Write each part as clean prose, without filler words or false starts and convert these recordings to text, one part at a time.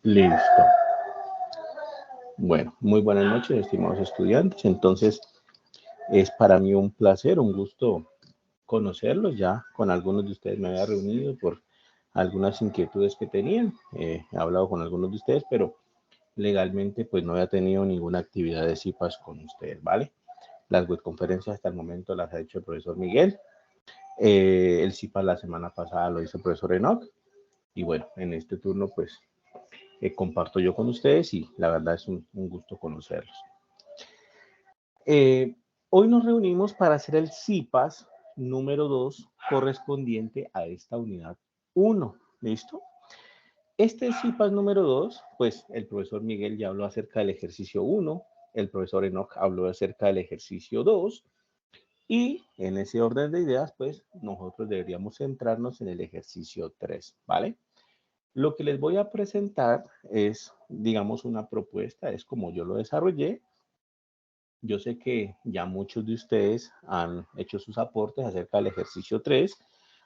Listo. Bueno, muy buenas noches, estimados estudiantes. Entonces, es para mí un placer, un gusto conocerlos. Ya con algunos de ustedes me había reunido por algunas inquietudes que tenían. He hablado con algunos de ustedes, pero legalmente pues no había tenido ninguna actividad de CIPAS con ustedes, ¿vale? Las webconferencias hasta el momento las ha hecho el profesor Miguel. El CIPAS la semana pasada lo hizo el profesor Enoch. Y bueno, en este turno pues comparto yo con ustedes y la verdad es un gusto conocerlos. Hoy nos reunimos para hacer el CIPAS número 2 correspondiente a esta unidad 1. ¿Listo? Este CIPAS número 2, pues el profesor Miguel ya habló acerca del ejercicio 1, el profesor Enoch habló acerca del ejercicio 2 y en ese orden de ideas, pues nosotros deberíamos centrarnos en el ejercicio 3, ¿vale? Lo que les voy a presentar es, digamos, una propuesta, es como yo lo desarrollé. Yo sé que ya muchos de ustedes han hecho sus aportes acerca del ejercicio 3,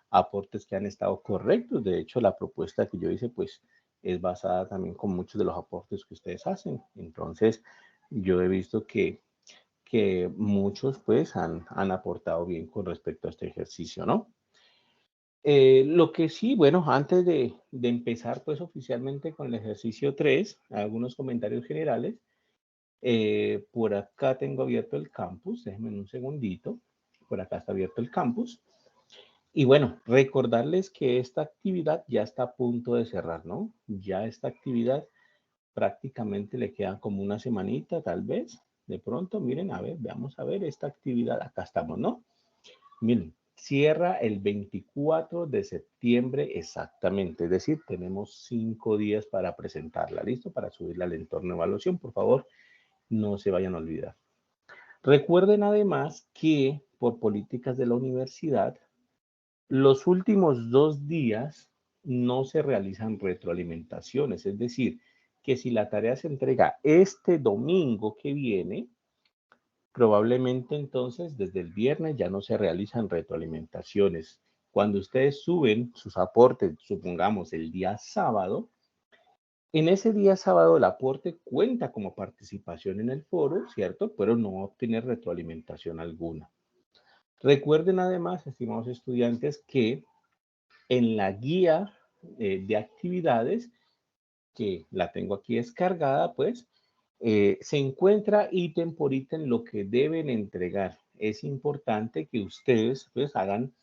aportes que han estado correctos. De hecho, la propuesta que yo hice, pues, es basada también con muchos de los aportes que ustedes hacen. Entonces, yo he visto que muchos, pues, han aportado bien con respecto a este ejercicio, ¿no? Lo que sí, bueno, antes de empezar, pues, oficialmente con el ejercicio 3, algunos comentarios generales. Por acá tengo abierto el campus, déjenme un segundito. Por acá está abierto el campus. Y bueno, recordarles que esta actividad ya está a punto de cerrar, ¿no? Ya esta actividad prácticamente le queda como una semanita, tal vez. De pronto, miren, a ver, veamos a ver esta actividad. Acá estamos, ¿no? Miren, cierra el 24 de septiembre exactamente. Es decir, tenemos 5 días para presentarla. ¿Listo? Para subirla al entorno de evaluación. Por favor, no se vayan a olvidar. Recuerden además que por políticas de la universidad, los últimos 2 días no se realizan retroalimentaciones. Es decir, que si la tarea se entrega este domingo que viene, probablemente entonces desde el viernes ya no se realizan retroalimentaciones. Cuando ustedes suben sus aportes, supongamos el día sábado, en ese día sábado el aporte cuenta como participación en el foro, ¿cierto? Pero no va a obtener retroalimentación alguna. Recuerden además, estimados estudiantes, que en la guía de actividades, que la tengo aquí descargada, pues, se encuentra ítem por ítem lo que deben entregar. Es importante que ustedes, pues, hagan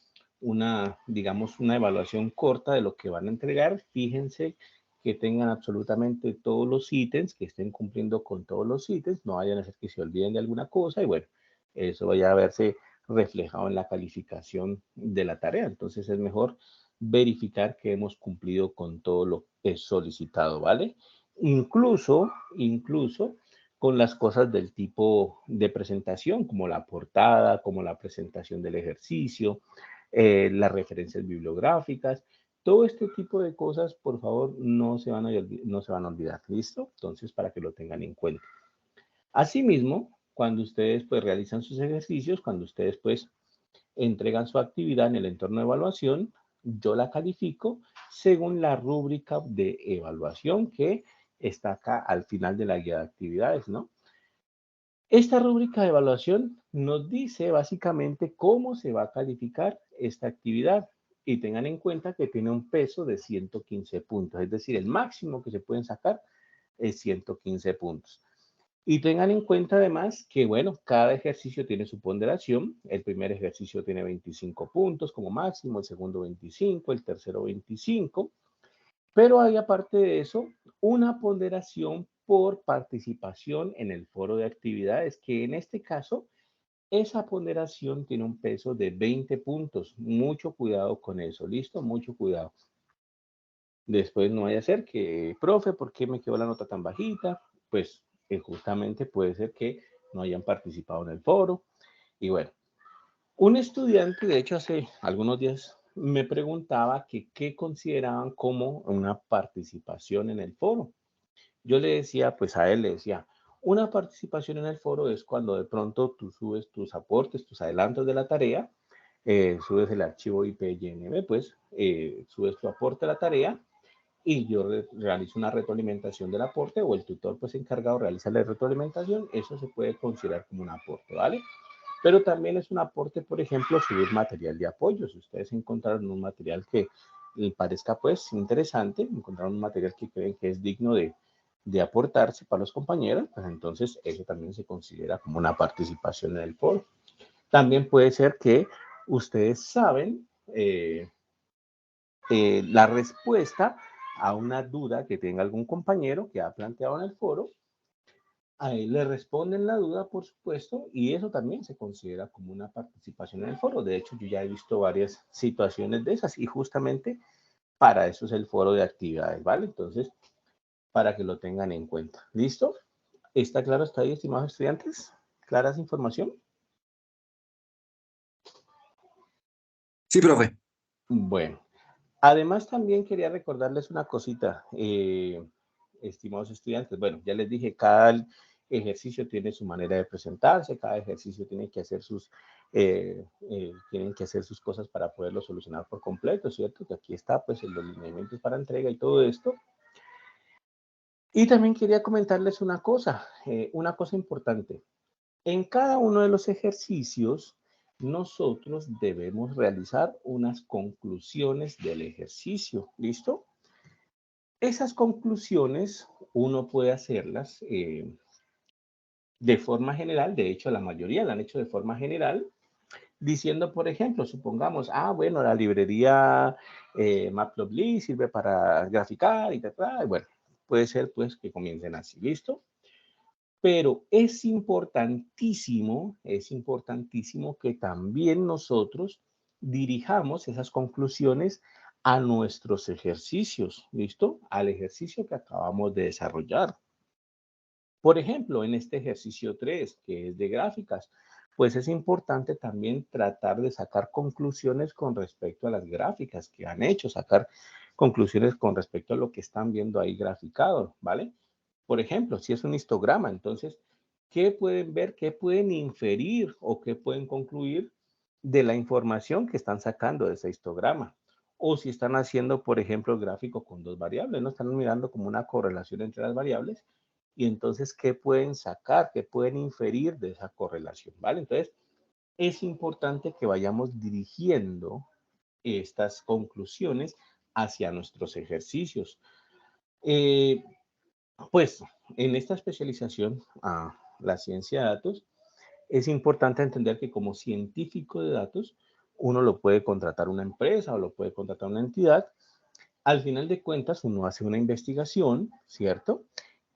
una, digamos, una evaluación corta de lo que van a entregar. Fíjense que tengan absolutamente todos los ítems, que estén cumpliendo con todos los ítems, no vayan a ser que se olviden de alguna cosa y bueno, eso vaya a verse reflejado en la calificación de la tarea. Entonces es mejor verificar que hemos cumplido con todo lo que es solicitado, ¿vale? Incluso con las cosas del tipo de presentación, como la portada, como la presentación del ejercicio, las referencias bibliográficas, todo este tipo de cosas, por favor, no se van a olvidar, ¿listo? Entonces, para que lo tengan en cuenta. Asimismo, cuando ustedes pues realizan sus ejercicios, cuando ustedes pues entregan su actividad en el entorno de evaluación, yo la califico según la rúbrica de evaluación que está acá al final de la guía de actividades, ¿no? Esta rúbrica de evaluación nos dice básicamente cómo se va a calificar esta actividad y tengan en cuenta que tiene un peso de 115 puntos, es decir, el máximo que se pueden sacar es 115 puntos. Y tengan en cuenta además que, bueno, cada ejercicio tiene su ponderación. El primer ejercicio tiene 25 puntos como máximo, el segundo 25, el tercero 25. Pero hay aparte de eso una ponderación por participación en el foro de actividades, que en este caso, esa ponderación tiene un peso de 20 puntos. Mucho cuidado con eso, ¿listo? Mucho cuidado. Después no vaya a ser que, profe, ¿por qué me quedó la nota tan bajita? Pues justamente puede ser que no hayan participado en el foro. Y bueno, un estudiante, de hecho, hace algunos días me preguntaba que qué consideraban como una participación en el foro. Yo le decía, pues a él le decía, una participación en el foro es cuando de pronto tú subes tus aportes, tus adelantos de la tarea, subes el archivo IPYNB, pues subes tu aporte a la tarea y yo realizo una retroalimentación del aporte o el tutor pues encargado realiza la retroalimentación, eso se puede considerar como un aporte, ¿vale? Pero también es un aporte, por ejemplo, subir material de apoyo. Si ustedes encontraron un material que les parezca pues interesante, encontraron un material que creen que es digno de aportarse para los compañeros, pues entonces eso también se considera como una participación en el foro. También puede ser que ustedes saben la respuesta a una duda que tenga algún compañero que ha planteado en el foro. A él le responden la duda, por supuesto, y eso también se considera como una participación en el foro. De hecho, yo ya he visto varias situaciones de esas y justamente para eso es el foro de actividades, ¿vale? Entonces, para que lo tengan en cuenta. ¿Listo? ¿Está claro hasta ahí, estimados estudiantes? ¿Clara esa información? Sí, profe. Bueno, además también quería recordarles una cosita, estimados estudiantes. Bueno, ya les dije, cada ejercicio tiene su manera de presentarse, cada ejercicio tiene que hacer tienen que hacer sus cosas para poderlo solucionar por completo, ¿cierto? Que aquí está, pues, los lineamientos para entrega y todo esto. Y también quería comentarles una cosa importante. En cada uno de los ejercicios, nosotros debemos realizar unas conclusiones del ejercicio, ¿listo? Esas conclusiones uno puede hacerlas de forma general, de hecho la mayoría la han hecho de forma general, diciendo, por ejemplo, supongamos, bueno, la librería Matplotlib sirve para graficar y tal, y bueno, puede ser pues que comiencen así, ¿listo? Pero es importantísimo que también nosotros dirijamos esas conclusiones a nuestros ejercicios, ¿listo? Al ejercicio que acabamos de desarrollar. Por ejemplo, en este ejercicio 3, que es de gráficas, pues es importante también tratar de sacar conclusiones con respecto a las gráficas que han hecho, sacar conclusiones con respecto a lo que están viendo ahí graficado, ¿vale? Por ejemplo, si es un histograma, entonces, ¿qué pueden ver, qué pueden inferir o qué pueden concluir de la información que están sacando de ese histograma? O si están haciendo, por ejemplo, el gráfico con dos variables, ¿no? Están mirando como una correlación entre las variables y entonces, ¿qué pueden sacar, qué pueden inferir de esa correlación? ¿Vale? Entonces, es importante que vayamos dirigiendo estas conclusiones hacia nuestros ejercicios. Eh, pues en esta especialización a la ciencia de datos, es importante entender que como científico de datos, uno lo puede contratar una empresa o lo puede contratar una entidad. Al final de cuentas, uno hace una investigación, ¿cierto?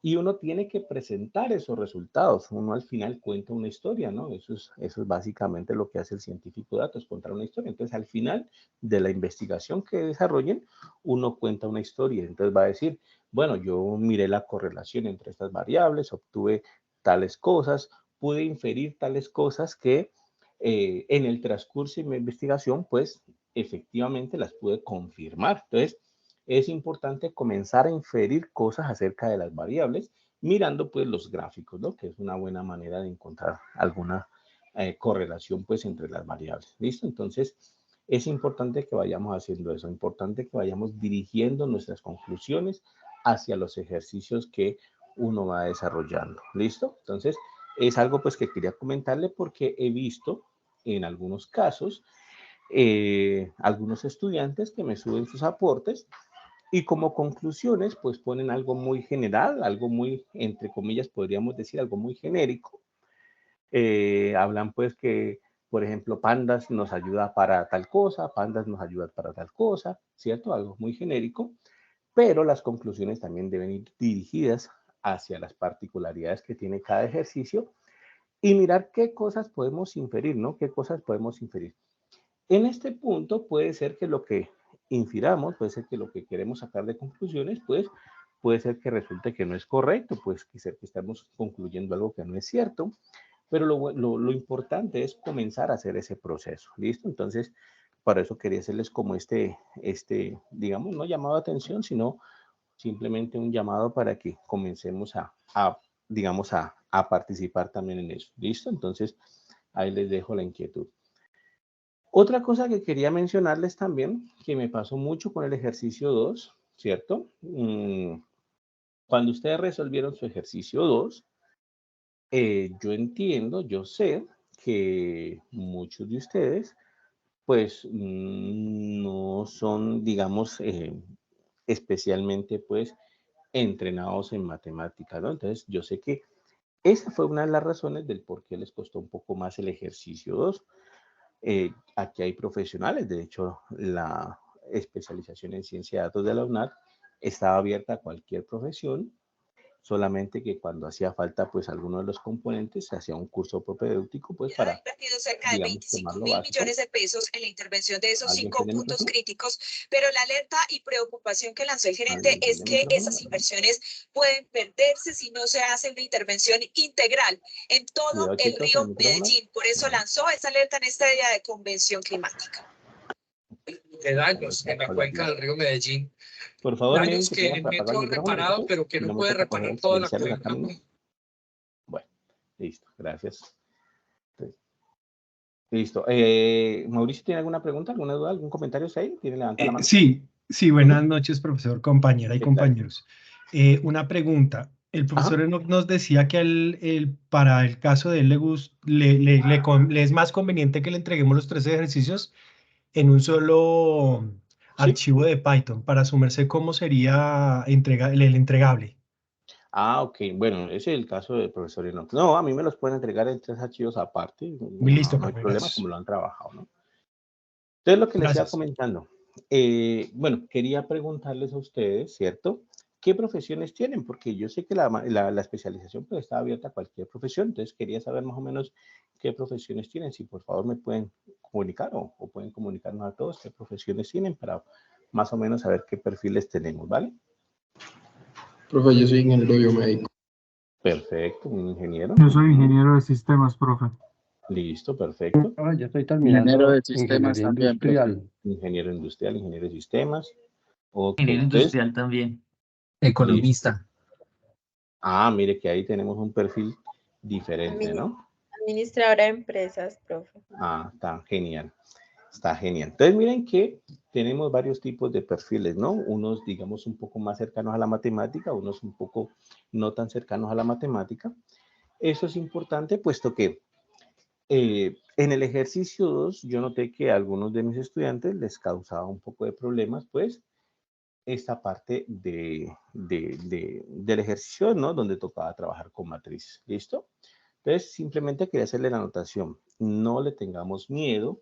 Y uno tiene que presentar esos resultados. Uno al final cuenta una historia, ¿no? Eso es básicamente lo que hace el científico de datos, contar una historia. Entonces, al final de la investigación que desarrollen, uno cuenta una historia. Entonces va a decir, bueno, yo miré la correlación entre estas variables, obtuve tales cosas, pude inferir tales cosas que en el transcurso de mi investigación, pues efectivamente las pude confirmar. Entonces, es importante comenzar a inferir cosas acerca de las variables mirando pues los gráficos, ¿no? Que es una buena manera de encontrar alguna correlación pues entre las variables. ¿Listo? Entonces, es importante que vayamos haciendo eso, importante que vayamos dirigiendo nuestras conclusiones hacia los ejercicios que uno va desarrollando. ¿Listo? Entonces, es algo pues que quería comentarle porque he visto en algunos casos algunos estudiantes que me suben sus aportes y como conclusiones, pues ponen algo muy general, algo muy, entre comillas, podríamos decir, algo muy genérico. Hablan pues que, por ejemplo, Pandas nos ayuda para tal cosa, Pandas nos ayuda para tal cosa, ¿cierto? Algo muy genérico, pero las conclusiones también deben ir dirigidas hacia las particularidades que tiene cada ejercicio y mirar qué cosas podemos inferir, ¿no? ¿Qué cosas podemos inferir? En este punto puede ser que lo que infiramos, puede ser que lo que queremos sacar de conclusiones, pues puede ser que resulte que no es correcto, pues que ser que estamos concluyendo algo que no es cierto, pero lo importante es comenzar a hacer ese proceso, ¿listo? Entonces, para eso quería hacerles como digamos, no llamado de atención, sino simplemente un llamado para que comencemos digamos, a participar también en eso, ¿listo? Entonces, ahí les dejo la inquietud. Otra cosa que quería mencionarles también, que me pasó mucho con el ejercicio 2, ¿cierto? Cuando ustedes resolvieron su ejercicio 2, yo entiendo, yo sé que muchos de ustedes, pues, no son, digamos, especialmente, pues, entrenados en matemáticas, ¿no? Entonces, yo sé que esa fue una de las razones del por qué les costó un poco más el ejercicio 2. Aquí hay profesionales, de hecho, la especialización en ciencia de datos de la UNAD estaba abierta a cualquier profesión, solamente que cuando hacía falta, pues, alguno de los componentes, se hacía un curso propedéutico, pues, Ha para, invertido cerca de digamos, tomar 25 lo mil básico. millones de pesos en la intervención de esos ¿Alguien 5 tiene puntos micrófono? críticos, pero la alerta y preocupación que lanzó el gerente ¿Alguien es tiene que micrófono? esas inversiones pueden perderse si no se hace una intervención integral en todo Cuidado, el chicos, el río micrófono. Medellín. Por eso Bueno, lanzó esa alerta en este día de convención climática. De daños en la cuenca del río Medellín. por favor, miren Daños que que puedan el apagar el metro ha micrófono, por reparado, favor, pero que y no no me puede toca coger reparar el toda la silenciar acá cuenca. mismo. Bueno, listo, gracias. Listo. Mauricio, ¿tiene alguna pregunta, alguna duda, algún comentario ahí? ¿Tiene levanta la mano? Sí, buenas noches, profesor, compañera y Sí, claro. compañeros. Una pregunta. El profesor Ajá. Enoch nos decía que para el caso de él le es más conveniente que le entreguemos los 3 ejercicios en un solo Sí. archivo de Python. Para su merced, ¿cómo sería el entregable? Ah, ok. Bueno, ese es el caso del profesor Enoch. No, a mí me los pueden entregar en 3 archivos aparte. Listo, No hay profe, problema, gracias. como lo han trabajado, ¿no? Entonces, lo que les iba Gracias. comentando. Bueno, quería preguntarles a ustedes, ¿cierto? ¿Qué profesiones tienen? Porque yo sé que la especialización pues, está abierta a cualquier profesión. Entonces, quería saber más o menos qué profesiones tienen. Si por favor me pueden comunicar o pueden comunicarnos a todos qué profesiones tienen para más o menos saber qué perfiles tenemos, ¿vale? Profe, yo soy ingeniero biomédico. Perfecto, un ingeniero. Yo soy ingeniero de sistemas, profe. Listo, perfecto. Yo estoy Ingeniero terminando de sistemas ingeniería también, profe. industrial. Ingeniero industrial, ingeniero de sistemas. Ok, Ingeniero entonces, industrial también. listo. Economista. Ah, mire que ahí tenemos un perfil diferente, ¿no? Administradora de empresas, profe. Ah, está genial. Está genial. Entonces, miren que tenemos varios tipos de perfiles, ¿no? Unos, digamos, un poco más cercanos a la matemática, unos un poco no tan cercanos a la matemática. Eso es importante, puesto que en el ejercicio 2 yo noté que a algunos de mis estudiantes les causaba un poco de problemas, pues, esta parte del ejercicio, ¿no? Donde tocaba trabajar con matrices. ¿Listo? Entonces, simplemente quería hacerle la anotación. No le tengamos miedo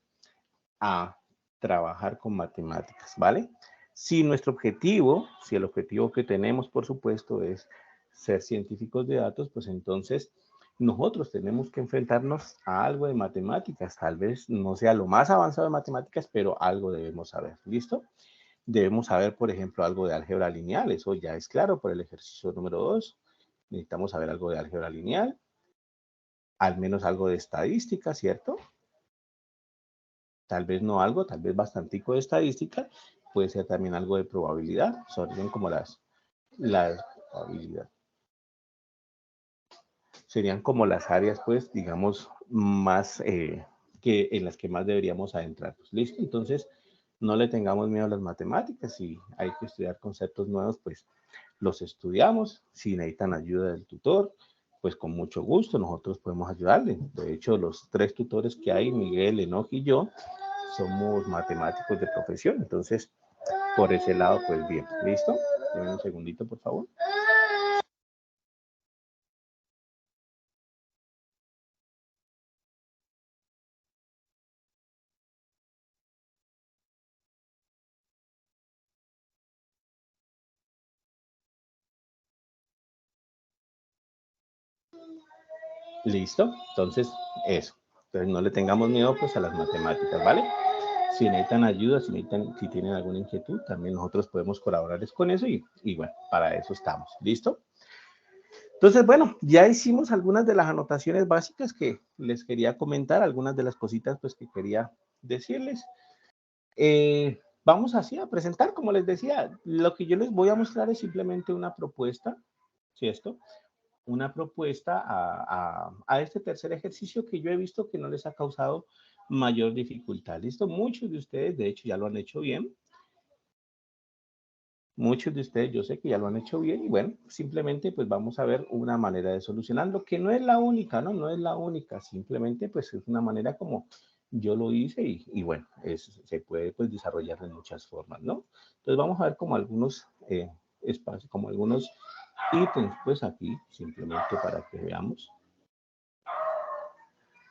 a trabajar con matemáticas, ¿vale? Si nuestro objetivo, si el objetivo que tenemos, por supuesto, es ser científicos de datos, pues entonces nosotros tenemos que enfrentarnos a algo de matemáticas. Tal vez no sea lo más avanzado de matemáticas, pero algo debemos saber. ¿Listo? Debemos saber, por ejemplo, algo de álgebra lineal. Eso ya es claro por el ejercicio número 2. Necesitamos saber algo de álgebra lineal, al menos algo de estadística, ¿cierto? Tal vez no algo, tal vez bastantico de estadística. Puede ser también algo de probabilidad. Son como las probabilidad. Serían como las áreas, pues, digamos, más que en las que más deberíamos adentrarnos. ¿Listo? Entonces, no le tengamos miedo a las matemáticas. Si hay que estudiar conceptos nuevos, pues los estudiamos. Si necesitan ayuda del tutor, pues con mucho gusto nosotros podemos ayudarle. De hecho, los 3 tutores que hay, Miguel, Enoch y yo, somos matemáticos de profesión. Entonces, por ese lado, pues bien. ¿Listo? Deme un segundito, por favor. Listo, entonces eso. Entonces no le tengamos miedo pues a las matemáticas, ¿vale? Si necesitan ayuda, si tienen alguna inquietud, también nosotros podemos colaborarles con eso y bueno, para eso estamos. ¿Listo? Entonces, bueno, ya hicimos algunas de las anotaciones básicas que les quería comentar, algunas de las cositas pues que quería decirles. Vamos así a presentar, como les decía, lo que yo les voy a mostrar es simplemente una propuesta, ¿cierto? Una propuesta a este tercer ejercicio que yo he visto que no les ha causado mayor dificultad. ¿Listo? Muchos de ustedes, de hecho, ya lo han hecho bien. Muchos de ustedes yo sé que ya lo han hecho bien y bueno, simplemente pues vamos a ver una manera de solucionarlo, que no es la única, ¿no? No es la única, simplemente pues es una manera como yo lo hice y bueno, se puede pues desarrollar de muchas formas, ¿no? Entonces vamos a ver como algunos espacios, como algunos ítems pues aquí, simplemente para que veamos.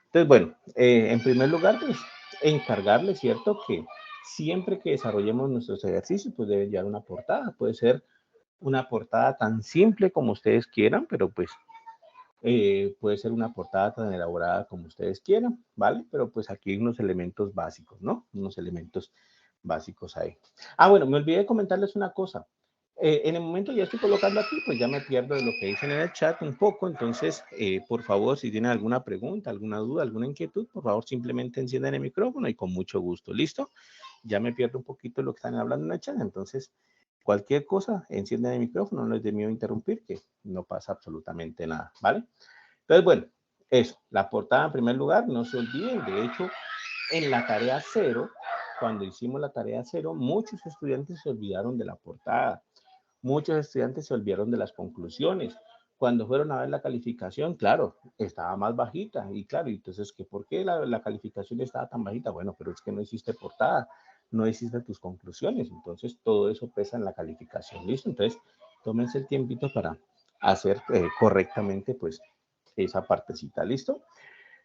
Entonces bueno, en primer lugar pues encargarle, ¿cierto? Que siempre que desarrollemos nuestros ejercicios pues debe llevar una portada, puede ser una portada tan simple como ustedes quieran, pero pues puede ser una portada tan elaborada como ustedes quieran, ¿vale? Pero pues aquí hay unos elementos básicos, ¿no? Unos elementos básicos ahí. Ah, bueno, me olvidé de comentarles una cosa. En el momento ya estoy colocando aquí, pues ya me pierdo de lo que dicen en el chat un poco, entonces, por favor, si tienen alguna pregunta, alguna duda, alguna inquietud, por favor, simplemente enciendan el micrófono y con mucho gusto, ¿listo? Ya me pierdo un poquito de lo que están hablando en el chat, entonces, cualquier cosa, enciendan el micrófono, no es de miedo interrumpir, que no pasa absolutamente nada, ¿vale? Entonces, bueno, eso, la portada en primer lugar, no se olviden, de hecho, en la tarea 0, cuando hicimos la tarea 0, muchos estudiantes se olvidaron de la portada, muchos estudiantes se olvidaron de las conclusiones. Cuando fueron a ver la calificación, claro, estaba más bajita. Y claro, entonces, ¿por qué la calificación estaba tan bajita? Bueno, pero es que no hiciste portada, no hiciste tus conclusiones. Entonces, todo eso pesa en la calificación. ¿Listo? Entonces, tómense el tiempito para hacer correctamente, pues, esa partecita. ¿Listo?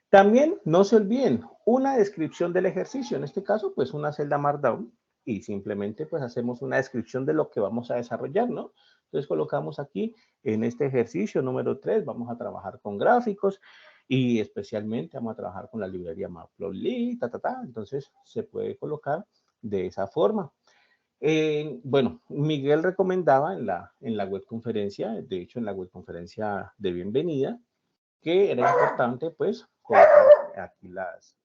También no se olviden una descripción del ejercicio, en este caso pues una celda Markdown y simplemente pues hacemos una descripción de lo que vamos a desarrollar, ¿no? Entonces colocamos aquí en este ejercicio número 3 vamos a trabajar con gráficos y especialmente vamos a trabajar con la librería Matplotlib, entonces se puede colocar de esa forma. Bueno, Miguel recomendaba en la web conferencia, de hecho en la web conferencia de bienvenida, que era importante, pues, colocar aquí las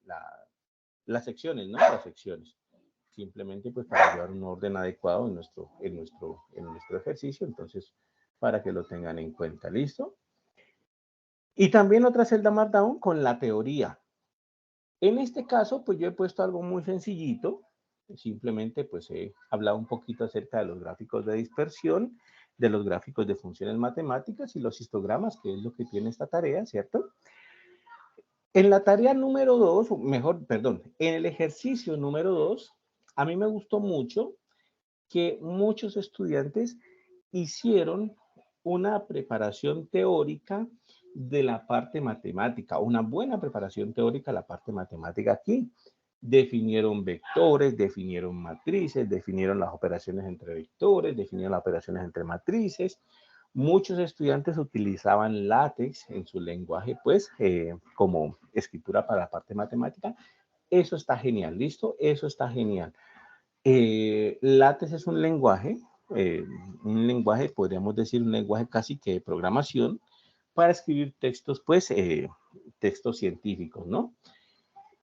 secciones, ¿no? Las secciones. Simplemente, pues, para llevar un orden adecuado en nuestro ejercicio. Entonces, para que lo tengan en cuenta. ¿Listo? Y también otra celda Markdown con la teoría. En este caso, pues, yo he puesto algo muy sencillito. Simplemente, pues, he hablado un poquito acerca de los gráficos de dispersión, de los gráficos de funciones matemáticas y los histogramas, que es lo que tiene esta tarea, ¿cierto? En la tarea número 2, mejor, perdón, en el ejercicio número 2, a mí me gustó mucho que muchos estudiantes hicieron una preparación teórica de la parte matemática, una buena preparación teórica de la parte matemática aquí. Definieron vectores, definieron matrices, definieron las operaciones entre vectores, definieron las operaciones entre matrices. Muchos estudiantes utilizaban LaTeX en su lenguaje, pues, como escritura para la parte matemática. Eso está genial, ¿listo? Eso está genial. LaTeX es un lenguaje, podríamos decir, un lenguaje casi que de programación para escribir textos, pues, textos científicos, ¿no?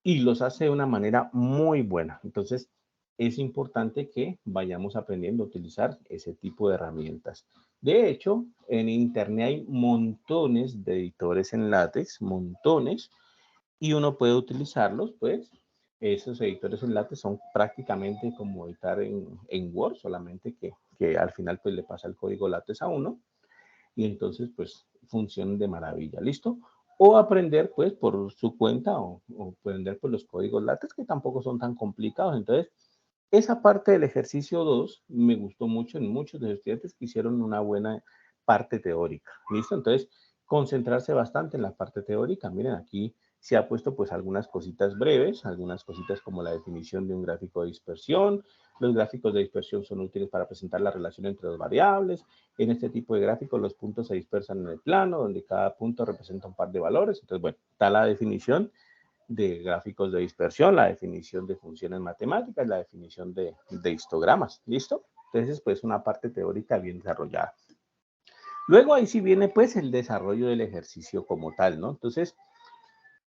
Y los hace de una manera muy buena. Entonces, es importante que vayamos aprendiendo a utilizar ese tipo de herramientas. De hecho, en Internet hay montones de editores en LaTeX, montones, y uno puede utilizarlos, pues, esos editores en LaTeX son prácticamente como editar en Word, solamente que al final pues le pasa el código LaTeX a uno y entonces pues funcionan de maravilla, ¿listo? O aprender pues por su cuenta o aprender pues los códigos LaTeX que tampoco son tan complicados. Entonces, esa parte del ejercicio 2 me gustó mucho en muchos de los estudiantes que hicieron una buena parte teórica, ¿listo? Entonces, concentrarse bastante en la parte teórica. Miren, aquí se ha puesto pues algunas cositas breves, algunas cositas como la definición de un gráfico de dispersión. Los gráficos de dispersión son útiles para presentar la relación entre dos variables. En este tipo de gráficos los puntos se dispersan en el plano, donde cada punto representa un par de valores. Entonces, bueno, está la definición de gráficos de dispersión, la definición de funciones matemáticas, la definición de histogramas. ¿Listo? Entonces, pues una parte teórica bien desarrollada. Luego ahí sí viene pues el desarrollo del ejercicio como tal, ¿no? Entonces,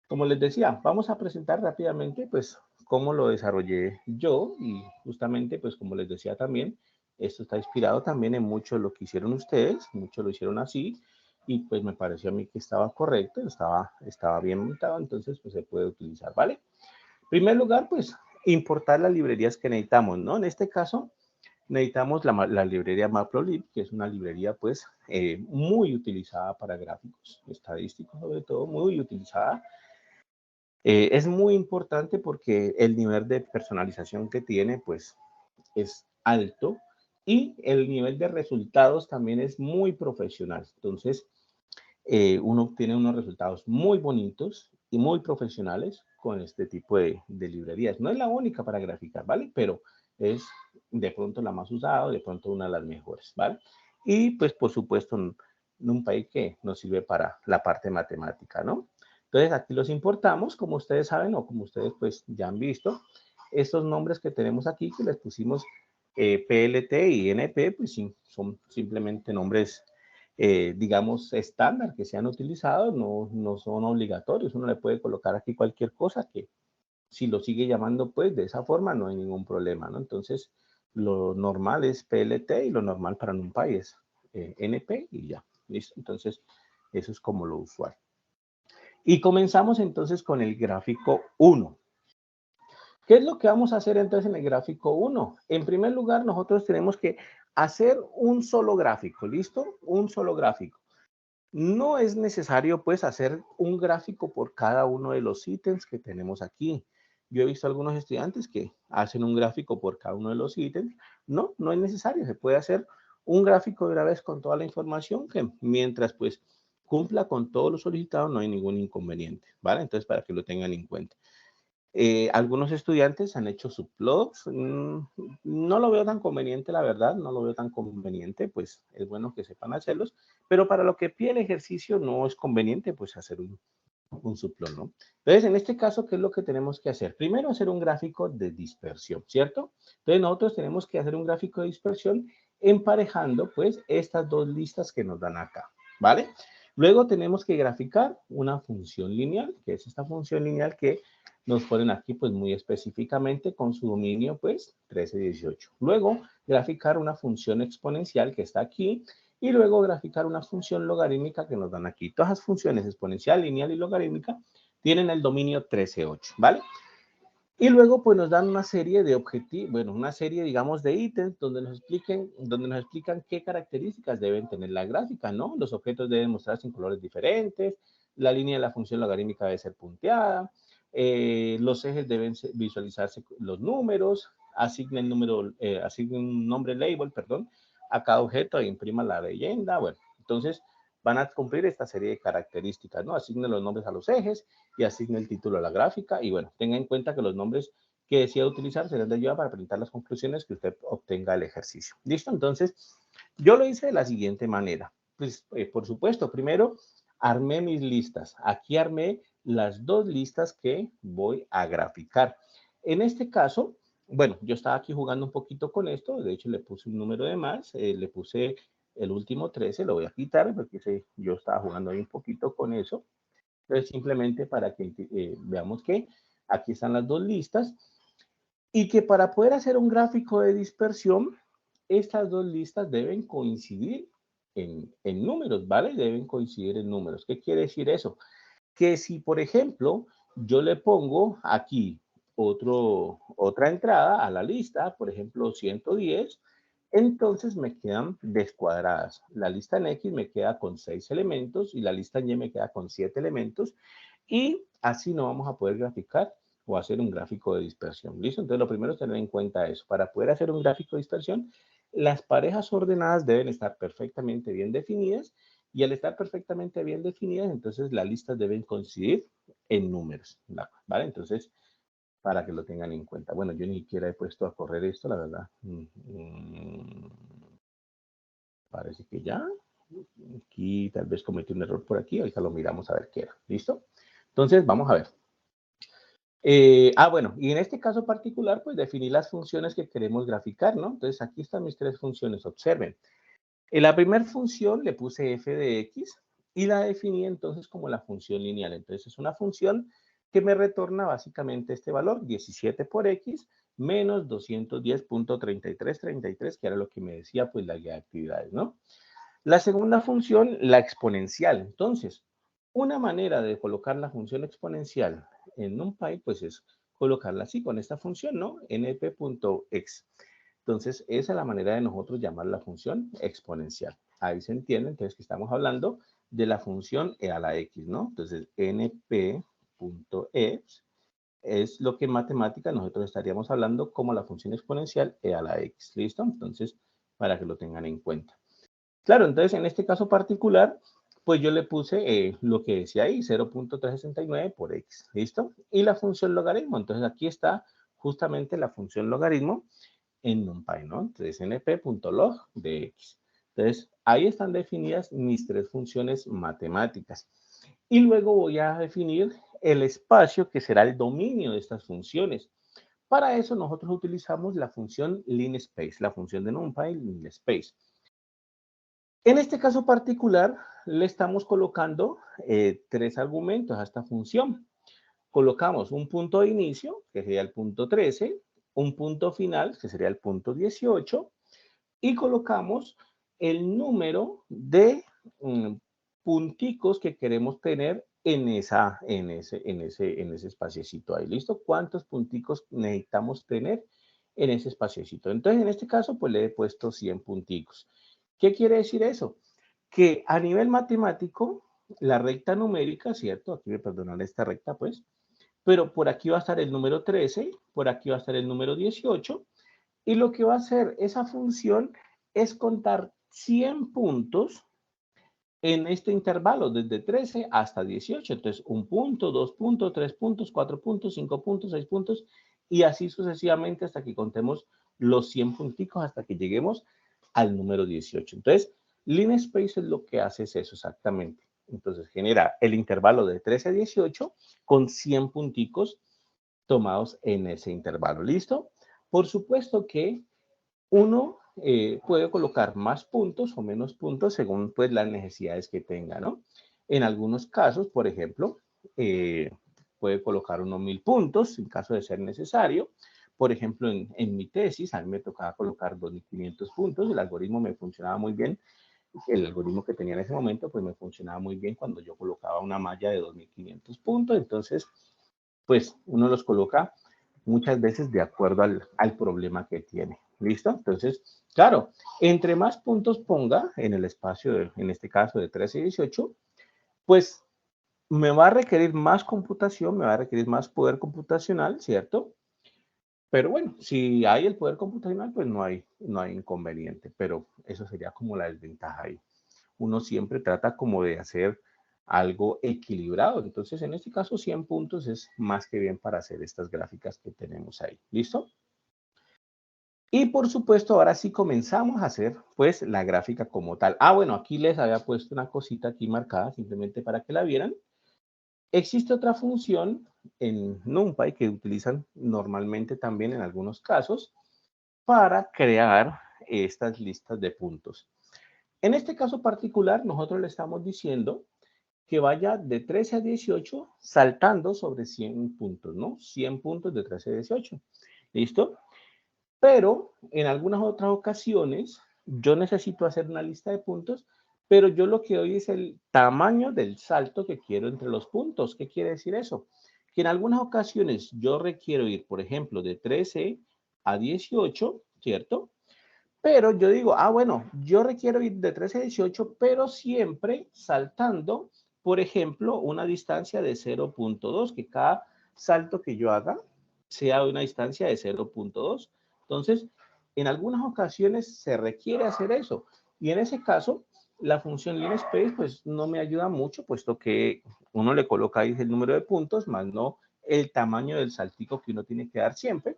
como les decía, vamos a presentar rápidamente pues cómo lo desarrollé yo y justamente pues como les decía también, esto está inspirado también en mucho lo que hicieron ustedes, muchos lo hicieron así y pues me pareció a mí que estaba correcto, estaba bien montado, entonces pues se puede utilizar, ¿vale? En primer lugar, pues importar las librerías que necesitamos, ¿no? En este caso, necesitamos la librería Matplotlib, que es una librería pues muy utilizada para gráficos estadísticos, sobre todo muy utilizada. Es muy importante porque el nivel de personalización que tiene pues es alto y el nivel de resultados también es muy profesional. Entonces, uno obtiene unos resultados muy bonitos y muy profesionales con este tipo de librerías. No es la única para graficar, ¿vale? Pero es de pronto la más usada, de pronto una de las mejores, ¿vale? Y pues por supuesto en un país que nos sirve para la parte matemática, ¿no? Entonces aquí los importamos, como ustedes saben o como ustedes pues ya han visto, estos nombres que tenemos aquí que les pusimos PLT y NP, pues sí, son simplemente nombres digamos, estándar que se han utilizado, no son obligatorios. Uno le puede colocar aquí cualquier cosa que si lo sigue llamando, pues de esa forma no hay ningún problema, ¿no? Entonces, lo normal es PLT y lo normal para NumPy es NP y ya, ¿listo? Entonces, eso es como lo usual. Y comenzamos entonces con el gráfico 1. ¿Qué es lo que vamos a hacer entonces en el gráfico 1? En primer lugar, nosotros tenemos que hacer un solo gráfico, ¿listo? Un solo gráfico. No es necesario pues hacer un gráfico por cada uno de los ítems que tenemos aquí. Yo he visto algunos estudiantes que hacen un gráfico por cada uno de los ítems. No es necesario. Se puede hacer un gráfico de una vez con toda la información que mientras pues cumpla con todo lo solicitado no hay ningún inconveniente, ¿vale? Entonces para que lo tengan en cuenta. Algunos estudiantes han hecho subplots. No lo veo tan conveniente, la verdad, no lo veo tan conveniente, pues es bueno que sepan hacerlos, pero para lo que pide el ejercicio no es conveniente, pues hacer un subplot, ¿no? Entonces, en este caso, ¿qué es lo que tenemos que hacer? Primero, hacer un gráfico de dispersión, ¿cierto? Entonces, nosotros tenemos que hacer un gráfico de dispersión emparejando, pues, estas dos listas que nos dan acá, ¿vale? Luego tenemos que graficar una función lineal, que es esta función lineal que nos ponen aquí pues muy específicamente con su dominio pues 13, 18. Luego graficar una función exponencial que está aquí y luego graficar una función logarítmica que nos dan aquí. Todas las funciones exponencial, lineal y logarítmica tienen el dominio 13, 8, ¿vale? Y luego pues nos dan una serie de objetivos, bueno, una serie digamos de ítems donde nos explican qué características deben tener la gráfica, ¿no? Los objetos deben mostrarse en colores diferentes, la línea de la función logarítmica debe ser punteada, los ejes deben visualizarse los números, asigne un nombre label, perdón, a cada objeto e imprima la leyenda, bueno, entonces van a cumplir esta serie de características, ¿no? Asigne los nombres a los ejes y asigne el título a la gráfica y bueno, tenga en cuenta que los nombres que decida utilizar serán de ayuda para presentar las conclusiones que usted obtenga del ejercicio. ¿Listo? Entonces, yo lo hice de la siguiente manera. Pues, por supuesto, primero armé mis listas. Aquí armé las dos listas que voy a graficar. En este caso, bueno, yo estaba aquí jugando un poquito con esto. De hecho, le puse un número de más. Le puse el último 13. Lo voy a quitar porque yo estaba jugando ahí un poquito con eso. Entonces, simplemente para que veamos que aquí están las dos listas y que para poder hacer un gráfico de dispersión, estas dos listas deben coincidir en números, ¿vale? Deben coincidir en números. ¿Qué quiere decir eso? Que si, por ejemplo, yo le pongo aquí otra entrada a la lista, por ejemplo, 110, entonces me quedan descuadradas. La lista en X me queda con 6 elementos y la lista en Y me queda con 7 elementos y así no vamos a poder graficar o hacer un gráfico de dispersión. ¿Listo? Entonces lo primero es tener en cuenta eso. Para poder hacer un gráfico de dispersión, las parejas ordenadas deben estar perfectamente bien definidas y al estar perfectamente bien definidas, entonces las listas deben coincidir en números, ¿vale? Entonces, para que lo tengan en cuenta. Bueno, yo ni siquiera he puesto a correr esto, la verdad. Parece que ya. Aquí tal vez cometí un error por aquí, ahorita lo miramos a ver qué era. ¿Listo? Entonces, vamos a ver. Bueno, y en este caso particular, pues definí las funciones que queremos graficar, ¿no? Entonces, aquí están mis tres funciones, observen. En la primera función le puse f de x y la definí entonces como la función lineal. Entonces, es una función que me retorna básicamente este valor, 17 por x menos 210.3333, que era lo que me decía pues la guía de actividades, ¿no? La segunda función, la exponencial. Entonces, una manera de colocar la función exponencial en NumPy, pues es colocarla así, con esta función, ¿no? np.x. Entonces, esa es la manera de nosotros llamar la función exponencial. Ahí se entiende, entonces, que estamos hablando de la función e a la x, ¿no? Entonces, np.x es lo que en matemática nosotros estaríamos hablando como la función exponencial e a la x, ¿listo? Entonces, para que lo tengan en cuenta. Claro, entonces, en este caso particular, pues yo le puse lo que decía ahí, 0.369 por x, ¿listo? Y la función logaritmo, entonces aquí está justamente la función logaritmo en NumPy, ¿no? Entonces, np.log de x. Entonces, ahí están definidas mis tres funciones matemáticas. Y luego voy a definir el espacio que será el dominio de estas funciones. Para eso nosotros utilizamos la función linspace, la función de NumPy linspace. En este caso particular, le estamos colocando tres argumentos a esta función. Colocamos un punto de inicio, que sería el punto 13, un punto final, que sería el punto 18, y colocamos el número de punticos que queremos tener en ese espaciecito ahí. ¿Listo? ¿Cuántos punticos necesitamos tener en ese espaciecito? Entonces, en este caso, pues le he puesto 100 punticos. ¿Qué quiere decir eso? Que a nivel matemático, la recta numérica, ¿cierto? Aquí me perdonan esta recta, pues. Pero por aquí va a estar el número 13, por aquí va a estar el número 18, y lo que va a hacer esa función es contar 100 puntos en este intervalo, desde 13 hasta 18. Entonces, 1 punto, 2 puntos, 3 puntos, 4 puntos, 5 puntos, 6 puntos, y así sucesivamente hasta que contemos los 100 punticos, hasta que lleguemos al número 18. Entonces, linspace es lo que hace es eso exactamente. Entonces, genera el intervalo de 13 a 18 con 100 punticos tomados en ese intervalo. ¿Listo? Por supuesto que uno puede colocar más puntos o menos puntos según pues las necesidades que tenga, ¿no? En algunos casos, por ejemplo, puede colocar unos 1000 puntos en caso de ser necesario. Por ejemplo, en mi tesis, a mí me tocaba colocar 2500 puntos, el algoritmo me funcionaba muy bien. El algoritmo que tenía en ese momento, pues me funcionaba muy bien cuando yo colocaba una malla de 2500 puntos. Entonces, pues uno los coloca muchas veces de acuerdo al problema que tiene. ¿Listo? Entonces, claro, entre más puntos ponga en el espacio, en este caso de 13 y 18, pues me va a requerir más computación, me va a requerir más poder computacional, ¿cierto? Pero bueno, si hay el poder computacional, pues no hay inconveniente, pero eso sería como la desventaja ahí. Uno siempre trata como de hacer algo equilibrado. Entonces, en este caso, 100 puntos es más que bien para hacer estas gráficas que tenemos ahí. ¿Listo? Y por supuesto, ahora sí comenzamos a hacer pues la gráfica como tal. Ah, bueno, aquí les había puesto una cosita aquí marcada simplemente para que la vieran. Existe otra función en NumPy que utilizan normalmente también en algunos casos para crear estas listas de puntos. En este caso particular, nosotros le estamos diciendo que vaya de 13 a 18 saltando sobre 100 puntos, ¿no? 100 puntos de 13 a 18. ¿Listo? Pero en algunas otras ocasiones yo necesito hacer una lista de puntos, pero yo lo que doy es el tamaño del salto que quiero entre los puntos. ¿Qué quiere decir eso? Que en algunas ocasiones yo requiero ir, por ejemplo, de 13 a 18, ¿cierto? Pero yo digo, ah, bueno, yo requiero ir de 13 a 18, pero siempre saltando, por ejemplo, una distancia de 0.2, que cada salto que yo haga sea de una distancia de 0.2. Entonces, en algunas ocasiones se requiere hacer eso. Y en ese caso, la función linspace, pues no me ayuda mucho, puesto que uno le coloca ahí el número de puntos, más no el tamaño del saltico que uno tiene que dar siempre.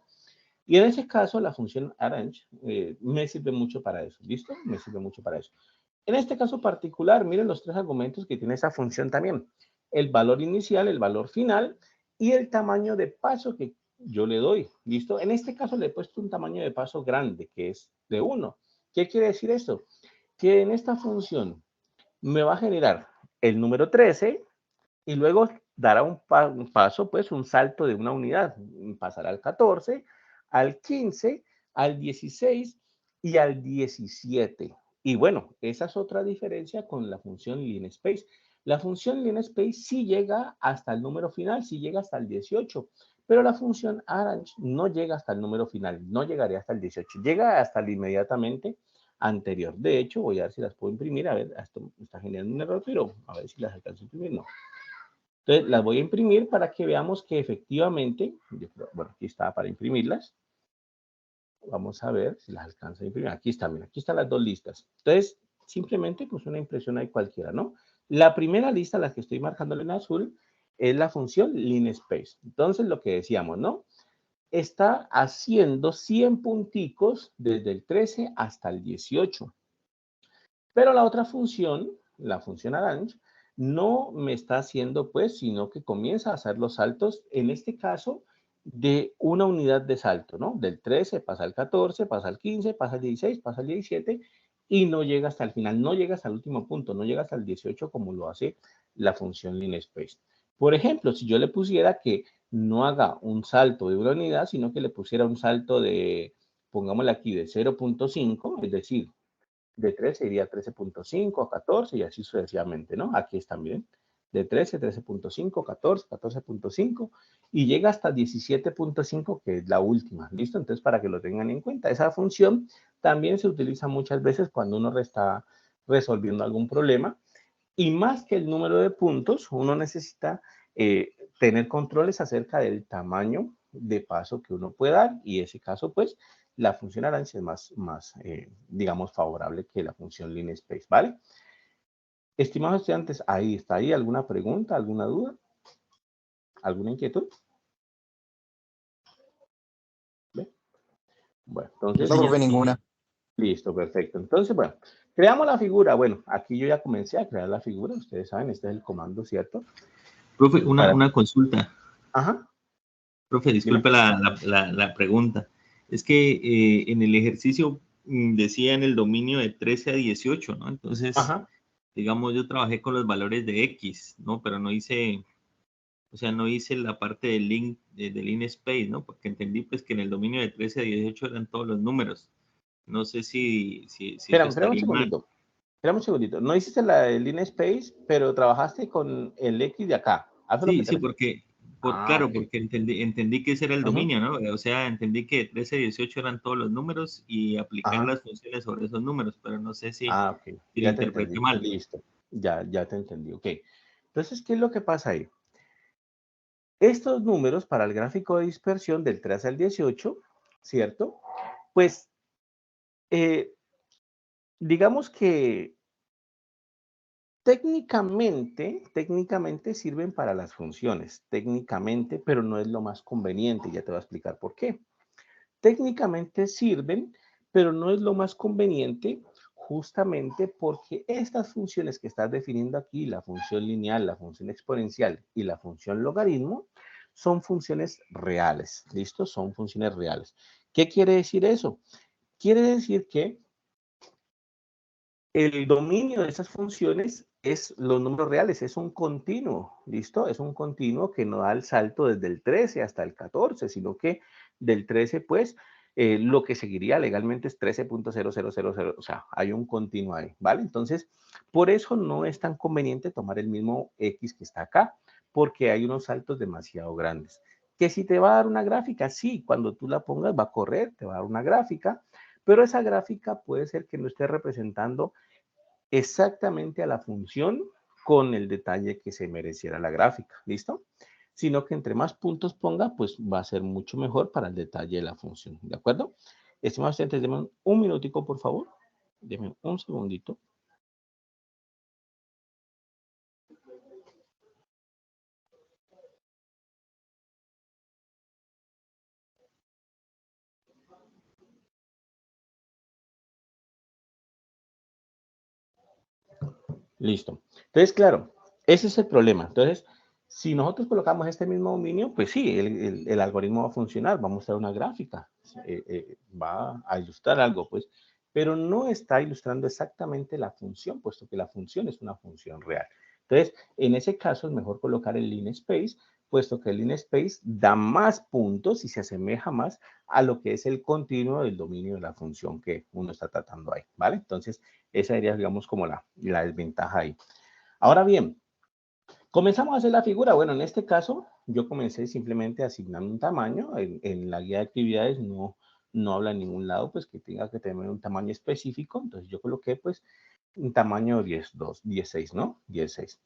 Y en ese caso, la función arrange me sirve mucho para eso. ¿Listo? Me sirve mucho para eso. En este caso particular, miren los tres argumentos que tiene esa función también. El valor inicial, el valor final y el tamaño de paso que yo le doy. ¿Listo? En este caso le he puesto un tamaño de paso grande, que es de 1. ¿Qué quiere decir esto? Que en esta función me va a generar el número 13 y luego dará un paso, pues un salto de una unidad. Pasará al 14, al 15, al 16 y al 17. Y bueno, esa es otra diferencia con la función linspace. La función linspace sí llega hasta el número final, sí llega hasta el 18, Pero la función arange no llega hasta el número final, no llegaría hasta el 18, llega hasta el inmediatamente anterior. De hecho, voy a ver si las puedo imprimir. A ver, esto está generando un error, pero a ver si las alcanzo a imprimir. No. Entonces, las voy a imprimir para que veamos que efectivamente, bueno, aquí está para imprimirlas. Vamos a ver si las alcanzo a imprimir. Aquí están, mira, aquí están las dos listas. Entonces, simplemente pues una impresión ahí cualquiera, ¿no? La primera lista, la que estoy marcando en azul, es la función linspace. Entonces, lo que decíamos, ¿no? Está haciendo 100 punticos desde el 13 hasta el 18. Pero la otra función, la función arange, no me está haciendo pues, sino que comienza a hacer los saltos, en este caso, de una unidad de salto, ¿no? Del 13 pasa al 14, pasa al 15, pasa al 16, pasa al 17 y no llega hasta el final, no llega hasta el último punto, no llega hasta el 18 como lo hace la función linspace. Por ejemplo, si yo le pusiera que no haga un salto de una unidad, sino que le pusiera un salto de, pongámosle aquí, de 0.5, es decir, de 13 iría a 13.5, a 14 y así sucesivamente, ¿no? Aquí están, miren, de 13, 13.5, 14, 14.5 y llega hasta 17.5, que es la última, ¿listo? Entonces, para que lo tengan en cuenta, esa función también se utiliza muchas veces cuando uno está resolviendo algún problema y más que el número de puntos, uno necesita tener controles acerca del tamaño de paso que uno puede dar y en ese caso, pues, la función arange es más digamos, favorable que la función linspace, ¿vale? Estimados estudiantes, ahí está ahí. ¿Alguna pregunta, alguna duda? ¿Alguna inquietud? ¿Ve? Bueno, entonces... No, profe, ninguna. Listo, perfecto. Entonces, bueno, creamos la figura. Bueno, aquí yo ya comencé a crear la figura. Ustedes saben, este es el comando, ¿cierto? Profe, una consulta. Ajá. Profe, disculpe la pregunta. Es que en el ejercicio decía en el dominio de 13 a 18, ¿no? Entonces, Ajá. digamos, yo trabajé con los valores de X, ¿no? Pero no hice, o sea, no hice la parte del link, del linspace, ¿no? Porque entendí pues que en el dominio de 13 a 18 eran todos los números. No sé si eso Espera un estaría mal. segundito. Espera un segundito. No hiciste la de linspace, pero trabajaste con el X de acá. ¿A eso es lo que te Sí, refieres? porque, Ah, claro, ok. porque entendí que ese era el Ujú. dominio, ¿no? O sea, entendí que 13 y 18 eran todos los números y aplicar Ajá. las funciones sobre esos números, pero no sé si Ah, ok. lo Ya te interpreté entendí. mal. Listo. Ya te entendí. Ok. Entonces, ¿qué es lo que pasa ahí? Estos números para el gráfico de dispersión del 13 al 18, ¿cierto? Pues, digamos que técnicamente sirven para las funciones, técnicamente, pero no es lo más conveniente. Ya te voy a explicar por qué. Técnicamente sirven, pero no es lo más conveniente justamente porque estas funciones que estás definiendo aquí, la función lineal, la función exponencial y la función logaritmo, son funciones reales, ¿listo? Son funciones reales. ¿Qué quiere decir eso? Quiere decir que el dominio de esas funciones es los números reales, es un continuo, ¿listo? Es un continuo que no da el salto desde el 13 hasta el 14, sino que del 13, pues, lo que seguiría legalmente es 13.0000, o sea, hay un continuo ahí, ¿vale? Entonces, por eso no es tan conveniente tomar el mismo X que está acá, porque hay unos saltos demasiado grandes. Que si te va a dar una gráfica, sí, cuando tú la pongas va a correr, te va a dar una gráfica, pero esa gráfica puede ser que no esté representando exactamente a la función con el detalle que se mereciera la gráfica, ¿listo? Sino que entre más puntos ponga, pues va a ser mucho mejor para el detalle de la función, ¿de acuerdo? Estimados estudiantes, denme un minutico, por favor. Denme un segundito. Listo. Entonces, claro, ese es el problema. Entonces, si nosotros colocamos este mismo dominio, pues sí, el algoritmo va a funcionar, va a mostrar una gráfica, va a ilustrar algo, pues, pero no está ilustrando exactamente la función, puesto que la función es una función real. Entonces, en ese caso es mejor colocar el linspace, puesto que el linspace da más puntos y se asemeja más a lo que es el continuo del dominio de la función que uno está tratando ahí, ¿vale? Entonces, esa sería, digamos, como la desventaja ahí. Ahora bien, Comenzamos a hacer la figura. Bueno, en este caso, yo comencé simplemente asignando un tamaño. En la guía de actividades no habla en ningún lado, pues, que tenga que tener un tamaño específico. Entonces, yo coloqué, pues, un tamaño 16, ¿no? 16.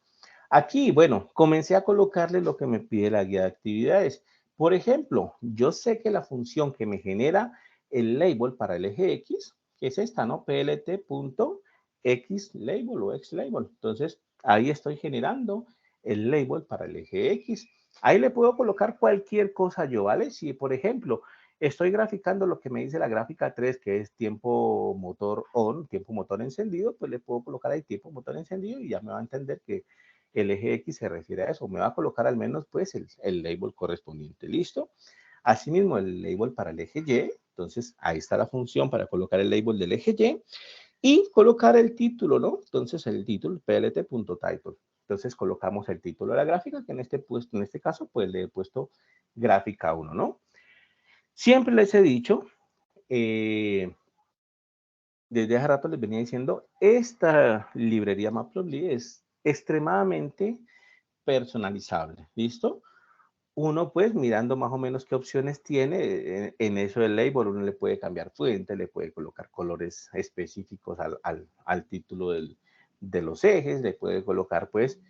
Aquí, bueno, comencé a colocarle lo que me pide la guía de actividades. Por ejemplo, yo sé que la función que me genera el label para el eje X, que es esta, ¿no? plt.xlabel o xlabel. Entonces, ahí estoy generando el label para el eje X. Ahí le puedo colocar cualquier cosa yo, ¿vale? Si, por ejemplo, estoy graficando lo que me dice la gráfica 3, que es tiempo motor on, tiempo motor encendido, pues le puedo colocar ahí tiempo motor encendido y ya me va a entender que el eje X se refiere a eso. Me va a colocar al menos pues el label correspondiente. ¿Listo? Asimismo, el label para el eje Y. Entonces, ahí está la función para colocar el label del eje Y. Y colocar el título, ¿no? Entonces, el título, plt.title. Entonces, colocamos el título de la gráfica, que en este caso, pues le he puesto gráfica 1, ¿no? Siempre les he dicho, desde hace rato les venía diciendo, esta librería Matplotlib es extremadamente personalizable, ¿listo? Uno, pues, mirando más o menos qué opciones tiene, en eso del label, uno le puede cambiar fuente, le puede colocar colores específicos al título de los ejes, le puede colocar, pues,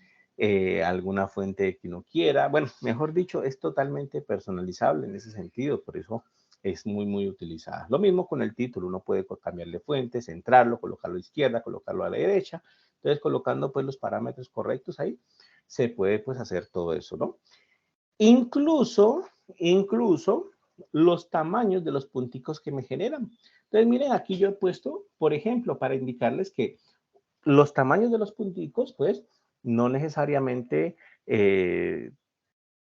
alguna fuente que uno quiera. Bueno, mejor dicho, es totalmente personalizable en ese sentido, por eso es muy, muy utilizada. Lo mismo con el título, uno puede cambiarle fuente, centrarlo, colocarlo a la izquierda, colocarlo a la derecha. Entonces, colocando, pues, los parámetros correctos ahí, se puede, pues, hacer todo eso, ¿no? Incluso los tamaños de los punticos que me generan. Entonces, miren, aquí yo he puesto, por ejemplo, para indicarles que los tamaños de los punticos, pues, no necesariamente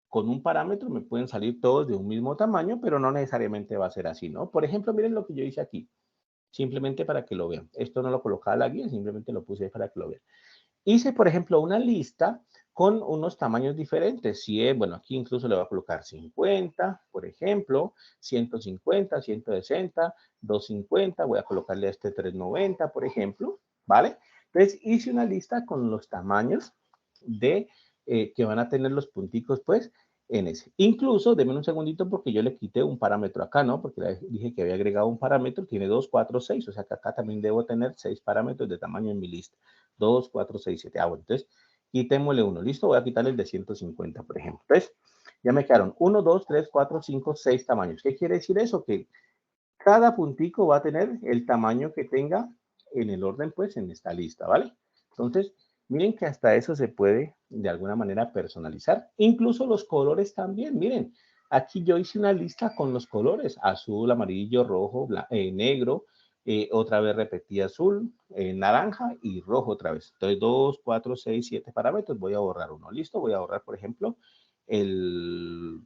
con un parámetro me pueden salir todos de un mismo tamaño, pero no necesariamente va a ser así, ¿no? Por ejemplo, miren lo que yo hice aquí, simplemente para que lo vean. Esto no lo colocaba en la guía, simplemente lo puse para que lo vean. Hice, por ejemplo, una lista con unos tamaños diferentes. Bueno, aquí incluso le voy a colocar 50, por ejemplo, 150, 160, 250, voy a colocarle a este 390, por ejemplo, ¿vale? Entonces, hice una lista con los tamaños de que van a tener los punticos, pues, en ese. Incluso, denme un segundito porque yo le quité un parámetro acá, ¿no? Porque dije que había agregado un parámetro, tiene 2, 4, 6, o sea que acá también debo tener 6 parámetros de tamaño en mi lista. 2, 4, 6, 7. Ah, bueno, entonces quitémosle uno. Listo, voy a quitarle el de 150, por ejemplo. Entonces, ya me quedaron 1, 2, 3, 4, 5, 6 tamaños. ¿Qué quiere decir eso? Que cada puntico va a tener el tamaño que tenga en el orden, pues, en esta lista, ¿vale? Entonces, miren que hasta eso se puede, de alguna manera, personalizar. Incluso los colores también, miren. Aquí yo hice una lista con los colores, azul, amarillo, rojo, negro, otra vez repetí azul, naranja y rojo otra vez. Entonces, 2, 4, 6, 7 parámetros. Voy a borrar uno. ¿Listo? Voy a borrar, por ejemplo, el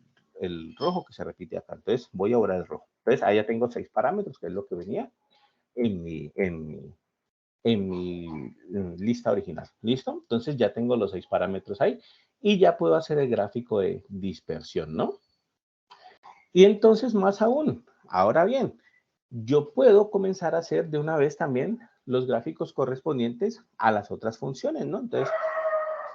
rojo que se repite acá. Entonces, voy a borrar el rojo. Entonces, ahí ya tengo 6 parámetros, que es lo que venía en mi lista original. ¿Listo? Entonces, ya tengo los 6 parámetros ahí y ya puedo hacer el gráfico de dispersión, ¿no? Y entonces, más aún, ahora bien, yo puedo comenzar a hacer de una vez también los gráficos correspondientes a las otras funciones, ¿no? Entonces,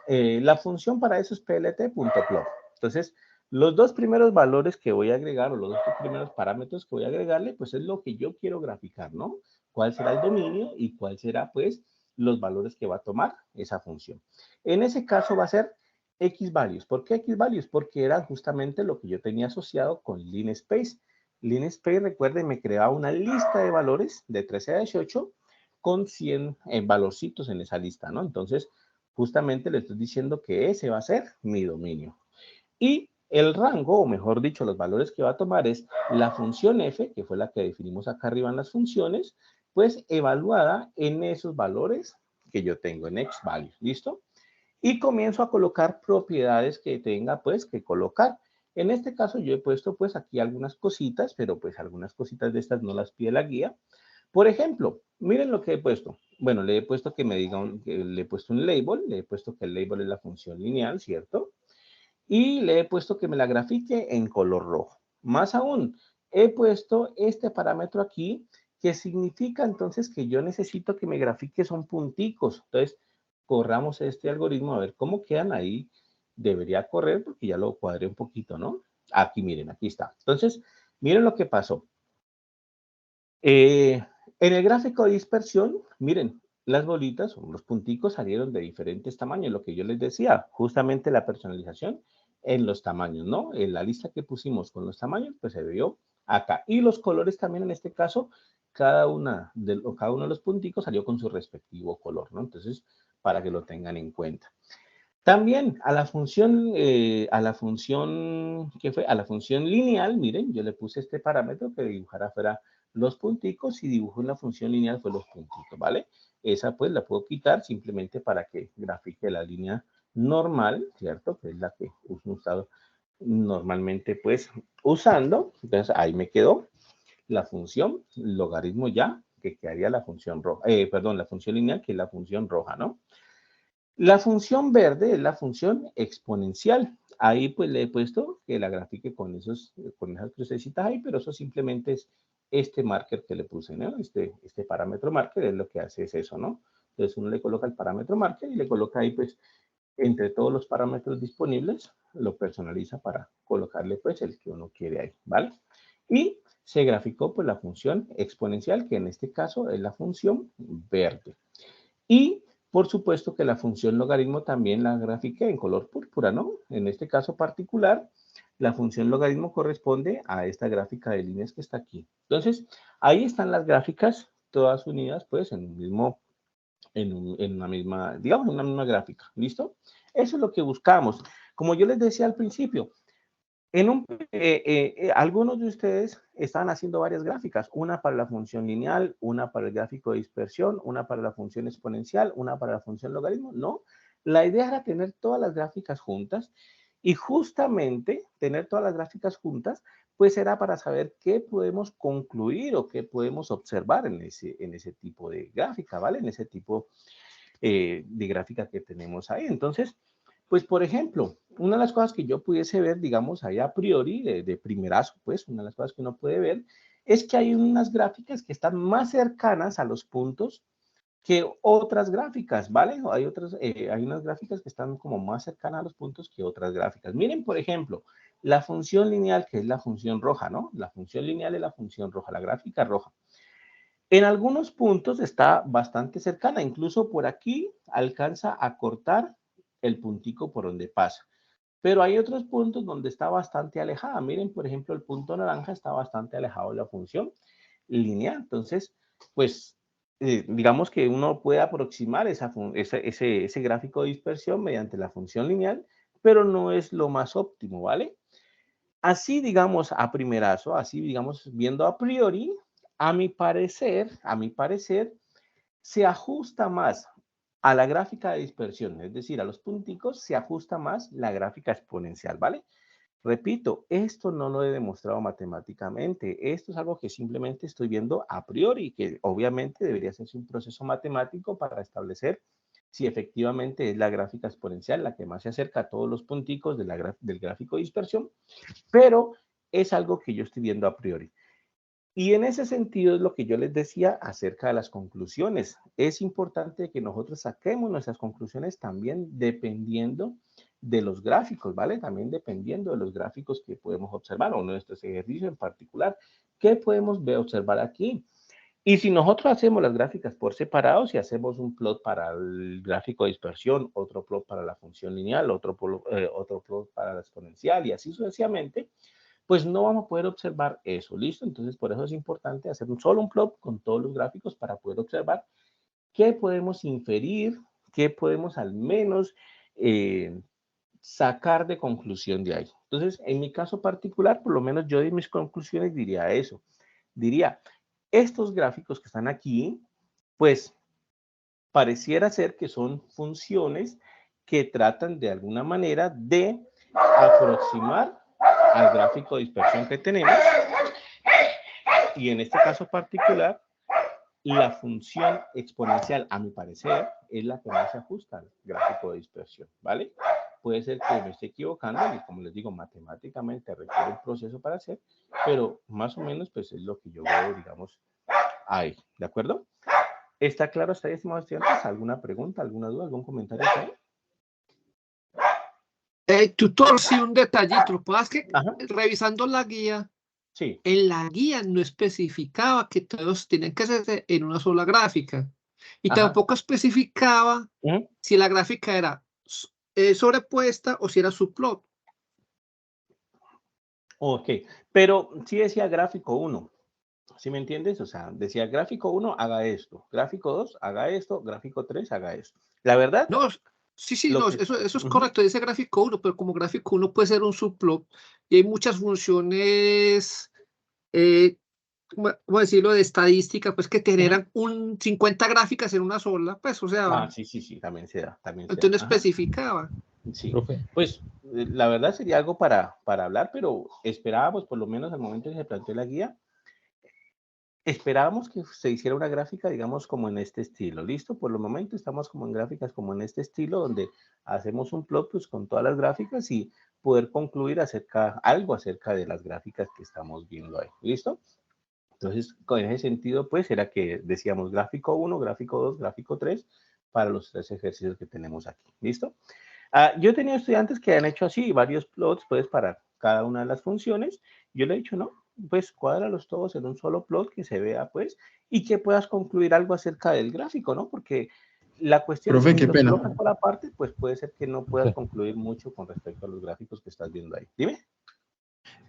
la función para eso es plt.plot. Entonces, los dos primeros valores que voy a agregar o los dos primeros parámetros que voy a agregarle, pues es lo que yo quiero graficar, ¿no? ¿Cuál será el dominio y cuál será, pues, los valores que va a tomar esa función? En ese caso va a ser xValues. ¿Por qué xValues? Porque era justamente lo que yo tenía asociado con linspace. Linspace, recuerden, me creaba una lista de valores de 13 a 18 con 100 valorcitos en esa lista, ¿no? Entonces, justamente le estoy diciendo que ese va a ser mi dominio. Y el rango, o mejor dicho, los valores que va a tomar es la función f, que fue la que definimos acá arriba en las funciones, pues evaluada en esos valores que yo tengo en xValues, ¿listo? Y comienzo a colocar propiedades que tenga, pues, que colocar. En este caso yo he puesto, pues, aquí algunas cositas, pero pues algunas cositas de estas no las pide la guía. Por ejemplo, miren lo que he puesto. Bueno, le he puesto que me diga, le he puesto un label, le he puesto que el label es la función lineal, ¿cierto? Y le he puesto que me la grafique en color rojo. Más aún, he puesto este parámetro aquí, que significa entonces que yo necesito que me grafique son punticos. Entonces, corramos este algoritmo a ver cómo quedan ahí. Debería correr porque ya lo cuadré un poquito, ¿no? Aquí, miren, aquí está. Entonces, miren lo que pasó. En el gráfico de dispersión, miren, las bolitas o los punticos salieron de diferentes tamaños, lo que yo les decía, justamente la personalización en los tamaños, ¿no? En la lista que pusimos con los tamaños, pues se vio acá. Y los colores también, en este caso, cada uno de los punticos salió con su respectivo color, ¿no? Entonces, para que lo tengan en cuenta. También a la función, ¿qué fue? A la función lineal, miren, yo le puse este parámetro que dibujara fuera los punticos y dibujo en la función lineal fue los punticos, ¿vale? Esa pues la puedo quitar simplemente para que grafique la línea normal, ¿cierto? Que es la que he estado normalmente pues usando. Entonces ahí me quedó la función logaritmo ya, que quedaría la función roja, perdón, la función lineal, que es la función roja, ¿no? La función verde es la función exponencial. Ahí pues le he puesto que la grafique con esas crucecitas ahí, pero eso simplemente es este marker que le puse, ¿no? Este parámetro marker es lo que hace es eso, ¿no? Entonces uno le coloca el parámetro marker y le coloca ahí pues entre todos los parámetros disponibles, lo personaliza para colocarle pues el que uno quiere ahí, ¿vale? Y se graficó pues la función exponencial, que en este caso es la función verde. Y por supuesto que la función logaritmo también la grafiqué en color púrpura, ¿no? En este caso particular, la función logaritmo corresponde a esta gráfica de líneas que está aquí. Entonces, ahí están las gráficas, todas unidas, pues, en una misma, digamos, en una misma gráfica. ¿Listo? Eso es lo que buscamos. Como yo les decía al principio, algunos de ustedes están haciendo varias gráficas, una para la función lineal, una para el gráfico de dispersión, una para la función exponencial, una para la función logaritmo. No, la idea era tener todas las gráficas juntas y justamente tener todas las gráficas juntas, pues era para saber qué podemos concluir o qué podemos observar en ese tipo de gráfica, ¿vale? En ese tipo de gráfica que tenemos ahí. Entonces, pues, por ejemplo, una de las cosas que yo pudiese ver, digamos, ahí a priori, de primerazo, pues, una de las cosas que uno puede ver, es que hay unas gráficas que están más cercanas a los puntos que otras gráficas, ¿vale? Hay unas gráficas que están como más cercanas a los puntos que otras gráficas. Miren, por ejemplo, la función lineal, que es la función roja, ¿no? La función lineal es la función roja, la gráfica roja. En algunos puntos está bastante cercana, incluso por aquí alcanza a cortar el puntico por donde pasa. Pero hay otros puntos donde está bastante alejada. Miren, por ejemplo, el punto naranja está bastante alejado de la función lineal. Entonces, pues, digamos que uno puede aproximar ese gráfico de dispersión mediante la función lineal, pero no es lo más óptimo, ¿vale? Así, digamos, a primerazo, así, digamos, viendo a priori, a mi parecer, se ajusta más a la gráfica de dispersión, es decir, a los punticos, se ajusta más la gráfica exponencial, ¿vale? Repito, esto no lo he demostrado matemáticamente, esto es algo que simplemente estoy viendo a priori, que obviamente debería ser un proceso matemático para establecer si efectivamente es la gráfica exponencial la que más se acerca a todos los punticos del gráfico de dispersión, pero es algo que yo estoy viendo a priori. Y en ese sentido es lo que yo les decía acerca de las conclusiones. Es importante que nosotros saquemos nuestras conclusiones también dependiendo de los gráficos, ¿vale? También dependiendo de los gráficos que podemos observar o nuestros ejercicios en particular. ¿Qué podemos observar aquí? Y si nosotros hacemos las gráficas por separado, si hacemos un plot para el gráfico de dispersión, otro plot para la función lineal, otro plot para la exponencial y así sucesivamente, pues no vamos a poder observar eso, ¿listo? Entonces, por eso es importante hacer solo un plot con todos los gráficos para poder observar qué podemos inferir, qué podemos al menos sacar de conclusión de ahí. Entonces, en mi caso particular, por lo menos yo de mis conclusiones diría eso. Diría, estos gráficos que están aquí, pues pareciera ser que son funciones que tratan de alguna manera de aproximar al gráfico de dispersión que tenemos y en este caso particular la función exponencial, a mi parecer, es la que más se ajusta al gráfico de dispersión, ¿vale? Puede ser que me esté equivocando y como les digo, matemáticamente requiere un proceso para hacer, pero más o menos pues es lo que yo veo, digamos, ahí, ¿de acuerdo? ¿Está claro hasta ahí, estimados estudiantes? ¿Alguna pregunta, alguna duda, algún comentario? Tutor, sí, un detallito. Lo que pasa es que Ajá, revisando la guía, sí. en la guía no especificaba que todos tienen que hacerse en una sola gráfica. Y Ajá. tampoco especificaba Ujú. si la gráfica era sobrepuesta o si era subplot. Ok, pero sí decía gráfico 1, ¿sí me entiendes? O sea, decía gráfico 1, haga esto, gráfico 2, haga esto, gráfico 3, haga esto. La verdad, No, sí, lo no, que... eso es Ujú. correcto, dice gráfico 1, pero como gráfico 1 puede ser un subplot y hay muchas funciones, ¿cómo decirlo?, de estadística, pues que te Ujú. generan 50 gráficas en una sola, pues, o sea, Ah, sí, también se da, también se entonces da. no Ajá, especificaba. sí. Profe, Pues la verdad sería algo para hablar, pero esperábamos, por lo menos al momento que se planteó la guía, esperábamos que se hiciera una gráfica, digamos, como en este estilo. ¿Listo? Por el momento estamos como en gráficas como en este estilo, donde hacemos un plot pues, con todas las gráficas y poder concluir algo acerca de las gráficas que estamos viendo ahí. ¿Listo? Entonces, con ese sentido, pues, era que decíamos gráfico 1, gráfico 2, gráfico 3, para los 3 ejercicios que tenemos aquí. ¿Listo? Yo he tenido estudiantes que han hecho así varios plots, pues, para cada una de las funciones. Yo le he dicho, no, pues, cuádralos todos en un solo plot que se vea, pues, y que puedas concluir algo acerca del gráfico, ¿no? Porque la cuestión es Profe, que si qué los pena. colocas por aparte, pues puede ser que no puedas profe, concluir mucho con respecto a los gráficos que estás viendo ahí. Dime.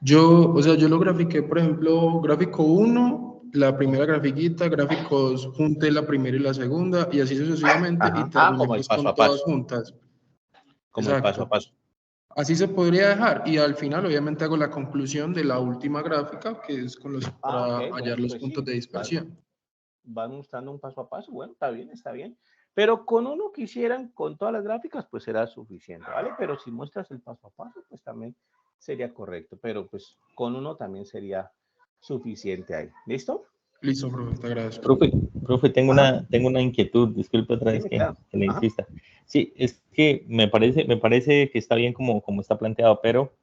Yo lo grafiqué, por ejemplo, gráfico 1, la primera grafiquita, gráfico 2, junté la primera y la segunda, y así sucesivamente, y Ajá. terminé Como el pues paso con a todas paso. juntas. Como el paso a Exacto. paso. Así se podría dejar, y al final obviamente hago la conclusión de la última gráfica, que es con Ok, para hallar bueno, los pues puntos sí. de dispersión. Van mostrando un paso a paso. Bueno, está bien, está bien. Pero con uno que hicieran con todas las gráficas, pues será suficiente, ¿vale? Pero si muestras el paso a paso, pues también sería correcto. Pero pues con uno también sería suficiente ahí. ¿Listo? Listo, profe, te agradezco. profe, Ajá. tengo una inquietud, disculpe otra vez Dime, claro. que le Ajá. insista. Sí, es que me parece que está bien como está planteado, pero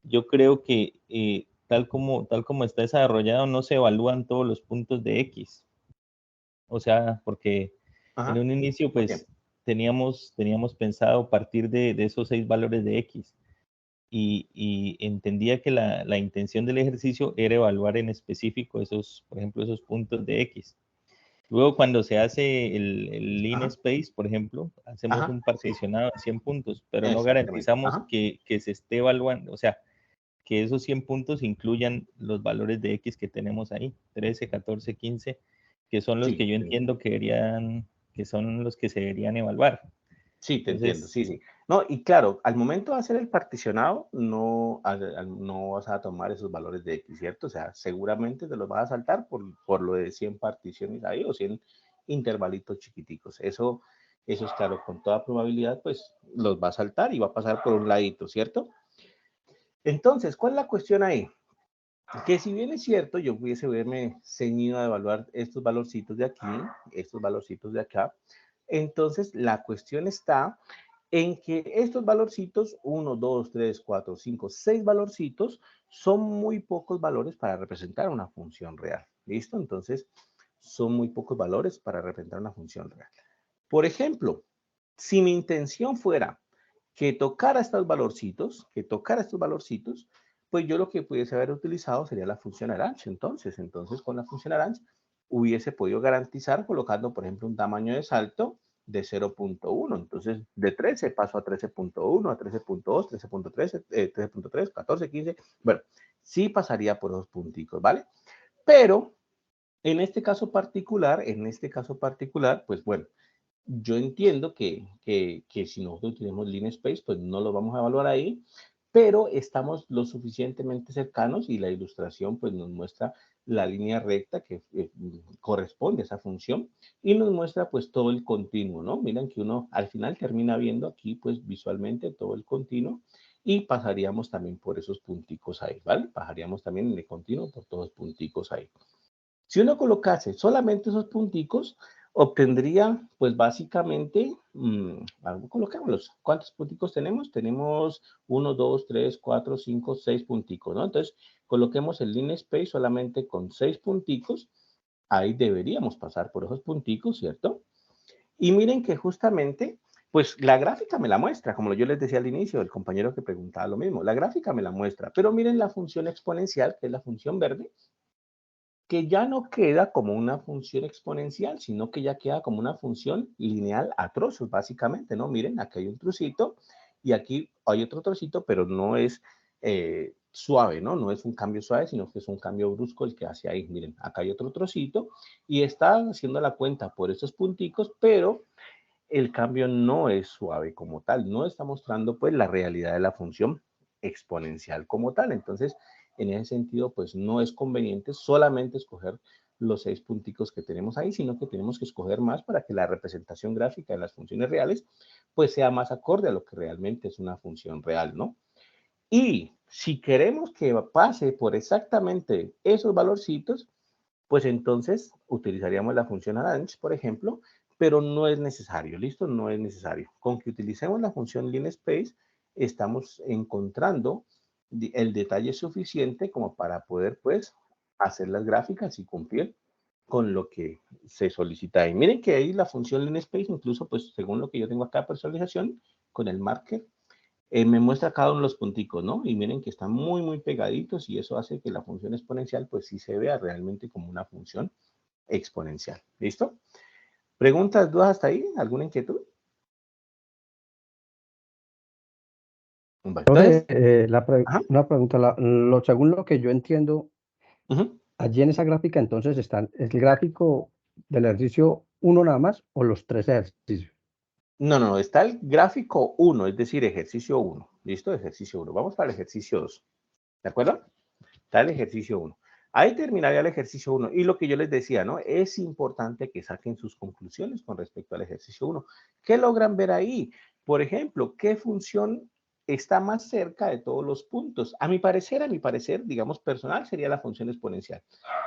yo creo que tal como está desarrollado, no se evalúan todos los puntos de X. O sea, porque en Ajá. un inicio, ¿Por qué? pues, teníamos pensado partir de esos 6 valores de X. Y entendía que la intención del ejercicio era evaluar en específico esos, por ejemplo, esos puntos de X. Luego, cuando se hace el lean Ajá. space, por ejemplo, hacemos Ajá. un Sí. particionado de 100 puntos, pero no Exactamente. garantizamos Ajá. que se esté evaluando, o sea, que esos 100 puntos incluyan los valores de X que tenemos ahí, 13, 14, 15, que son los que Sí. yo entiendo que son los que se deberían evaluar. Sí, te entiendo, Entonces, sí, sí. No, y claro, al momento de hacer el particionado, no vas a tomar esos valores de X, ¿cierto? O sea, seguramente te los vas a saltar por lo de 100 particiones ahí o 100 intervalitos chiquiticos. Eso es claro, con toda probabilidad, pues los va a saltar y va a pasar por un ladito, ¿cierto? Entonces, ¿cuál es la cuestión ahí? Que si bien es cierto, yo pudiese haberme ceñido a evaluar estos valorcitos de aquí, estos valorcitos de acá, entonces la cuestión está en que estos valorcitos, 1, 2, 3, 4, 5, 6 valorcitos, son muy pocos valores para representar una función real. ¿Listo? Entonces, son muy pocos valores para representar una función real. Por ejemplo, si mi intención fuera que tocara estos valorcitos, pues yo lo que pudiese haber utilizado sería la función arrange. Entonces con la función arrange hubiese podido garantizar colocando, por ejemplo, un tamaño de salto de 0.1. Entonces, de 13 paso a 13.1, a 13.2, 13.3, 13.3, 14, 15. Bueno, sí pasaría por esos punticos, ¿vale? Pero en este caso particular, pues bueno, yo entiendo que si nosotros tenemos lean space, pues no lo vamos a evaluar ahí, pero estamos lo suficientemente cercanos y la ilustración pues nos muestra la línea recta que corresponde a esa función y nos muestra pues todo el continuo, ¿no? Miren que uno al final termina viendo aquí pues visualmente todo el continuo y pasaríamos también por esos punticos ahí, ¿vale? Pasaríamos también en el continuo por todos los punticos ahí. Si uno colocase solamente esos punticos, obtendría, pues básicamente, coloquémoslos. ¿Cuántos punticos tenemos? Tenemos 1, 2, 3, 4, 5, 6 punticos, ¿no? Entonces, coloquemos el lean space solamente con 6 punticos ahí deberíamos pasar por esos punticos, ¿cierto? Y miren que justamente, pues la gráfica me la muestra, como yo les decía al inicio, el compañero que preguntaba lo mismo, la gráfica me la muestra, pero miren la función exponencial, que es la función verde, que ya no queda como una función exponencial, sino que ya queda como una función lineal a trozos, básicamente, ¿no? Miren, aquí hay un trocito y aquí hay otro trocito, pero no es suave, ¿no? No es un cambio suave, sino que es un cambio brusco el que hace ahí. Miren, acá hay otro trocito y está haciendo la cuenta por estos punticos, pero el cambio no es suave como tal, no está mostrando pues la realidad de la función exponencial como tal. Entonces, en ese sentido, pues no es conveniente solamente escoger los 6 punticos que tenemos ahí, sino que tenemos que escoger más para que la representación gráfica de las funciones reales pues sea más acorde a lo que realmente es una función real, ¿no? Y si queremos que pase por exactamente esos valorcitos, pues entonces utilizaríamos la función arrange, por ejemplo, pero no es necesario, ¿listo? No es necesario. Con que utilicemos la función linspace, estamos encontrando el detalle suficiente como para poder, pues, hacer las gráficas y cumplir con lo que se solicita ahí. Miren que ahí la función linspace, incluso, pues, según lo que yo tengo acá, personalización, con el marker, me muestra cada uno de los punticos, ¿no? Y miren que están muy, muy pegaditos y eso hace que la función exponencial, pues sí se vea realmente como una función exponencial. ¿Listo? ¿Preguntas, dudas hasta ahí? ¿Alguna inquietud? Bueno, entonces, ajá, Una pregunta, según lo que yo entiendo, allí en esa gráfica entonces está el gráfico del ejercicio 1 nada más o los 3 ejercicios. no, está el gráfico 1, es decir, ejercicio 1. ¿Listo? Ejercicio 1. Vamos para el ejercicio 2. ¿De acuerdo? Está el ejercicio 1. Ahí terminaría el ejercicio 1. Y lo que yo les decía, ¿no? Es importante que saquen sus conclusiones con respecto al ejercicio 1. ¿Qué logran ver ahí? Por ejemplo, ¿qué función está más cerca de todos los puntos? A mi parecer, digamos, personal, sería la función exponencial.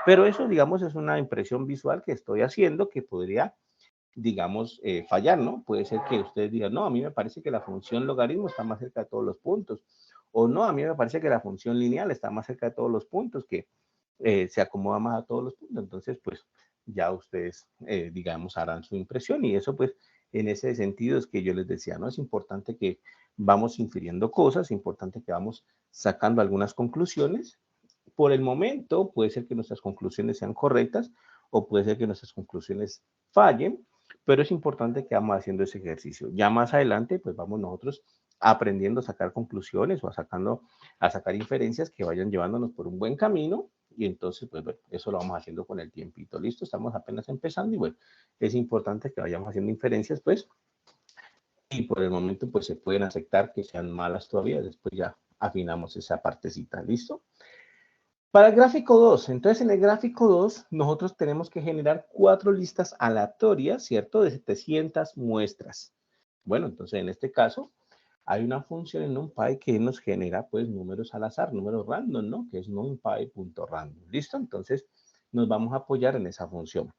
Pero eso, digamos, es una impresión visual que estoy haciendo que podría, digamos, fallar, ¿no? Puede ser que ustedes digan, no, a mí me parece que la función logaritmo está más cerca de todos los puntos. O no, a mí me parece que la función lineal está más cerca de todos los puntos, que se acomoda más a todos los puntos. Entonces, pues ya ustedes, digamos, harán su impresión y eso, pues, en ese sentido es que yo les decía, ¿no? Es importante que vamos infiriendo cosas, es importante que vamos sacando algunas conclusiones. Por el momento, puede ser que nuestras conclusiones sean correctas o puede ser que nuestras conclusiones fallen, pero es importante que vamos haciendo ese ejercicio. Ya más adelante, pues vamos nosotros aprendiendo a sacar conclusiones o a sacar inferencias que vayan llevándonos por un buen camino y entonces, pues bueno, eso lo vamos haciendo con el tiempito. Listo, estamos apenas empezando y bueno, es importante que vayamos haciendo inferencias, pues, y por el momento, pues se pueden aceptar que sean malas todavía, después ya afinamos esa partecita. ¿Listo? Para el gráfico 2, entonces en el gráfico 2 nosotros tenemos que generar 4 listas aleatorias, ¿cierto? De 700 muestras. Bueno, entonces en este caso hay una función en NumPy que nos genera pues números al azar, números random, ¿no? Que es numpy.random. ¿Listo? Entonces nos vamos a apoyar en esa función.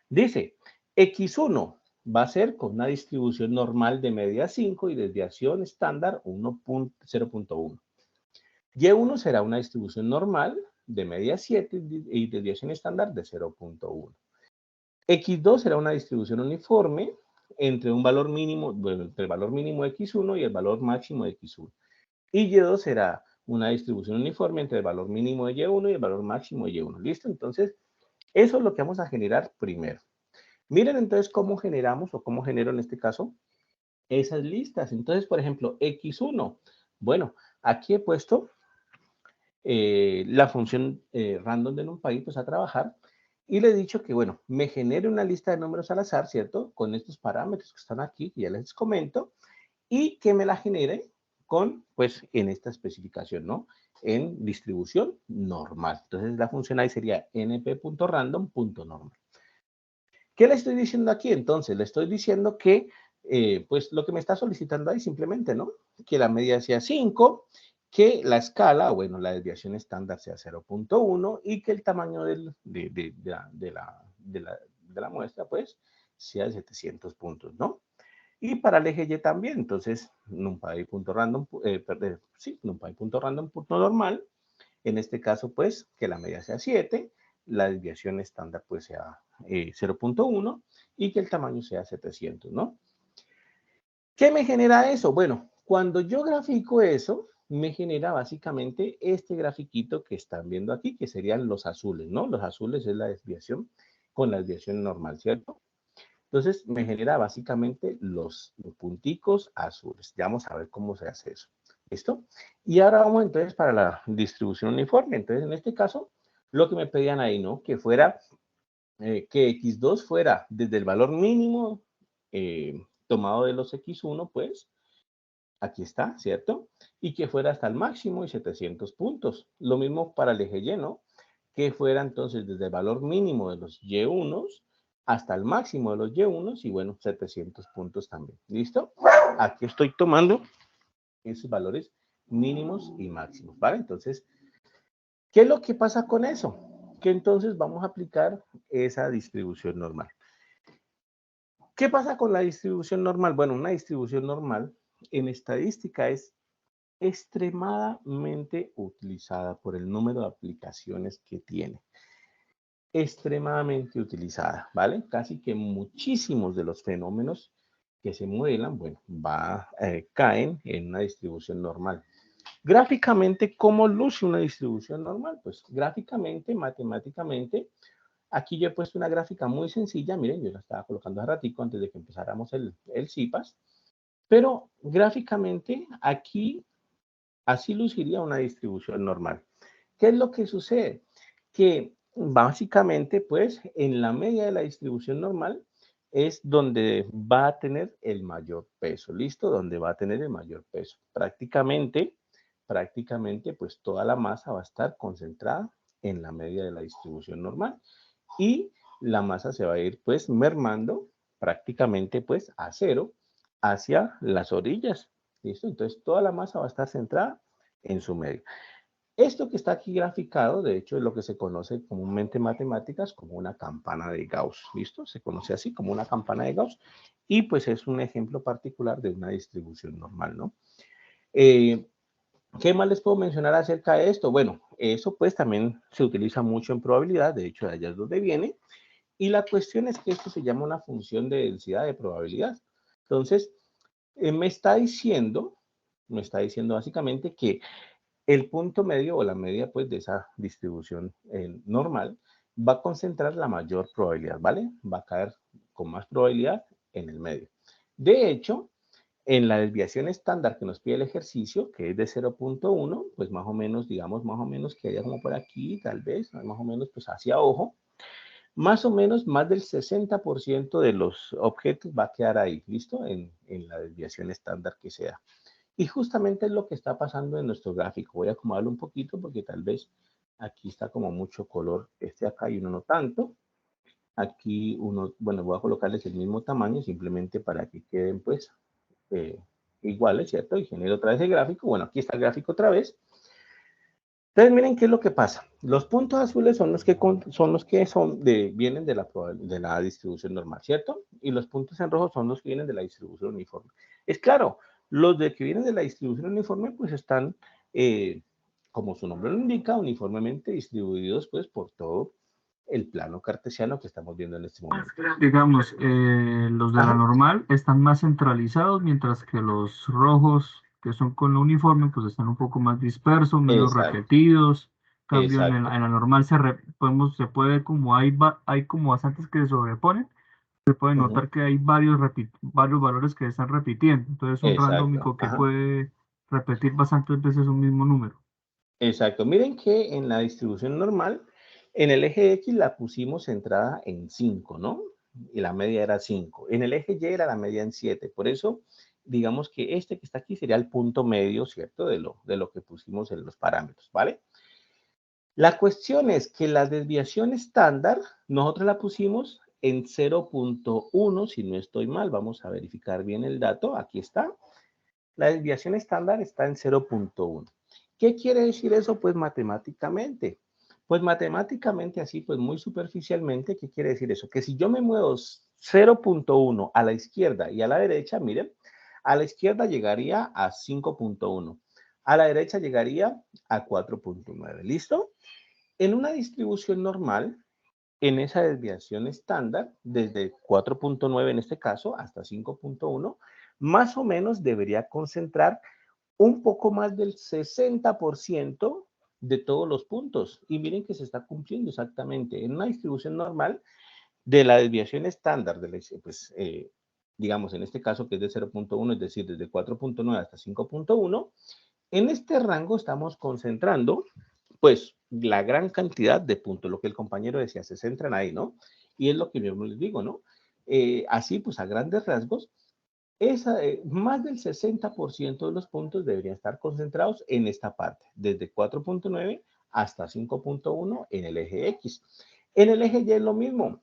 Dice, x1 va a ser con una distribución normal de media 5 y desviación estándar 0.1. Y1 será una distribución normal de media 7 y desviación estándar de 0.1. X2 será una distribución uniforme entre un valor mínimo, bueno, entre el valor mínimo de X1 y el valor máximo de X1. Y Y2 será una distribución uniforme entre el valor mínimo de Y1 y el valor máximo de Y1. ¿Listo? Entonces, eso es lo que vamos a generar primero. Miren entonces cómo generamos o cómo genero en este caso esas listas. Entonces, por ejemplo, X1. Bueno, aquí he puesto la función random de NumPy pues a trabajar y le he dicho que, bueno, me genere una lista de números al azar, ¿cierto? Con estos parámetros que están aquí, que ya les comento, y que me la genere con, pues, en esta especificación, ¿no? En distribución normal. Entonces, la función ahí sería np.random.normal. ¿Qué le estoy diciendo aquí? Entonces, le estoy diciendo que, pues, lo que me está solicitando ahí simplemente, ¿no? Que la medida sea 5, que la escala, bueno, la desviación estándar sea 0.1 y que el tamaño de la muestra, pues, sea de 700 puntos, ¿no? Y para el eje Y también, entonces, numpy.random, numpy.random.normal, en este caso, pues, que la medida sea 7, la desviación estándar pues sea 0.1 y que el tamaño sea 700, ¿no? ¿Qué me genera eso? Bueno, cuando yo grafico eso, me genera básicamente este grafiquito que están viendo aquí, que serían los azules, ¿no? Los azules es la desviación con la desviación normal, ¿cierto? Entonces, me genera básicamente los punticos azules. Ya vamos a ver cómo se hace eso. ¿Listo? Y ahora vamos entonces para la distribución uniforme. Entonces, en este caso, lo que me pedían ahí, ¿no? Que fuera, que X2 fuera desde el valor mínimo tomado de los X1, pues, aquí está, ¿cierto? Y que fuera hasta el máximo y 700 puntos. Lo mismo para el eje Y, ¿no? Que fuera entonces desde el valor mínimo de los Y1 hasta el máximo de los Y1 y bueno, 700 puntos también. ¿Listo? Aquí estoy tomando esos valores mínimos y máximos, ¿vale? Entonces, ¿qué es lo que pasa con eso? Que entonces vamos a aplicar esa distribución normal. ¿Qué pasa con la distribución normal? Bueno, una distribución normal en estadística es extremadamente utilizada por el número de aplicaciones que tiene. Extremadamente utilizada, ¿vale? Casi que muchísimos de los fenómenos que se modelan, bueno, caen en una distribución normal. Gráficamente, ¿cómo luce una distribución normal? Pues gráficamente, matemáticamente, aquí yo he puesto una gráfica muy sencilla, miren, yo la estaba colocando a ratico antes de que empezáramos el CIPAS, pero gráficamente aquí así luciría una distribución normal. ¿Qué es lo que sucede? Que básicamente, pues, en la media de la distribución normal es donde va a tener el mayor peso, ¿listo? Donde va a tener el mayor peso. Prácticamente, pues, toda la masa va a estar concentrada en la media de la distribución normal y la masa se va a ir, pues, mermando prácticamente, pues, a cero hacia las orillas, ¿listo? Entonces, toda la masa va a estar centrada en su medio. Esto que está aquí graficado, de hecho, es lo que se conoce comúnmente en matemáticas como una campana de Gauss, ¿listo? Se conoce así como una campana de Gauss y pues es un ejemplo particular de una distribución normal, ¿no? ¿Qué más les puedo mencionar acerca de esto? Bueno, eso pues también se utiliza mucho en probabilidad, de hecho, de allá es donde viene. Y la cuestión es que esto se llama una función de densidad de probabilidad. Entonces, me está diciendo básicamente que el punto medio o la media pues de esa distribución normal va a concentrar la mayor probabilidad, ¿vale? Va a caer con más probabilidad en el medio. De hecho, en la desviación estándar que nos pide el ejercicio, que es de 0.1, pues más o menos, digamos, más o menos que haya como por aquí, tal vez, más o menos pues hacia ojo, más o menos más del 60% de los objetos va a quedar ahí, ¿listo? En la desviación estándar que sea. Y justamente es lo que está pasando en nuestro gráfico. Voy a acomodarlo un poquito porque tal vez aquí está como mucho color acá y uno no tanto. Aquí uno, bueno, voy a colocarles el mismo tamaño simplemente para que queden pues iguales, ¿cierto? Y genero otra vez el gráfico. Bueno, aquí está el gráfico otra vez. Entonces, miren qué es lo que pasa. Los puntos azules son los que vienen de la distribución normal, ¿cierto? Y los puntos en rojo son los que vienen de la distribución uniforme. Es claro, los que vienen de la distribución uniforme, pues están, como su nombre lo indica, uniformemente distribuidos, pues, por todo el plano cartesiano que estamos viendo en este momento. Digamos, los de la normal están más centralizados, mientras que los rojos, que son con lo uniforme, pues están un poco más dispersos, menos repetidos. En cambio, en la normal se puede ver como hay como bastantes que se sobreponen. Se puede notar que hay varios valores que se están repitiendo. Entonces, un randómico que puede repetir bastantes veces un mismo número. Exacto. Miren que en la distribución normal, en el eje X la pusimos centrada en 5, ¿no? Y la media era 5. En el eje Y era la media en 7. Por eso, digamos que este que está aquí sería el punto medio, ¿cierto? De lo que pusimos en los parámetros, ¿vale? La cuestión es que la desviación estándar, nosotros la pusimos en 0.1, si no estoy mal. Vamos a verificar bien el dato. Aquí está. La desviación estándar está en 0.1. ¿Qué quiere decir eso? Pues matemáticamente. Pues matemáticamente, así pues muy superficialmente, ¿qué quiere decir eso? Que si yo me muevo 0.1 a la izquierda y a la derecha, miren, a la izquierda llegaría a 5.1. A la derecha llegaría a 4.9. ¿Listo? En una distribución normal, en esa desviación estándar, desde 4.9 en este caso hasta 5.1, más o menos debería concentrar un poco más del 60% de todos los puntos. Y miren que se está cumpliendo exactamente. En una distribución normal, de la desviación estándar, pues, digamos en este caso que es de 0.1, es decir, desde 4.9 hasta 5.1, en este rango estamos concentrando pues la gran cantidad de puntos, lo que el compañero decía, se centran ahí, ¿no? Y es lo que yo les digo, ¿no? Así, pues a grandes rasgos, más del 60% de los puntos deberían estar concentrados en esta parte, desde 4.9 hasta 5.1 en el eje X. En el eje Y es lo mismo.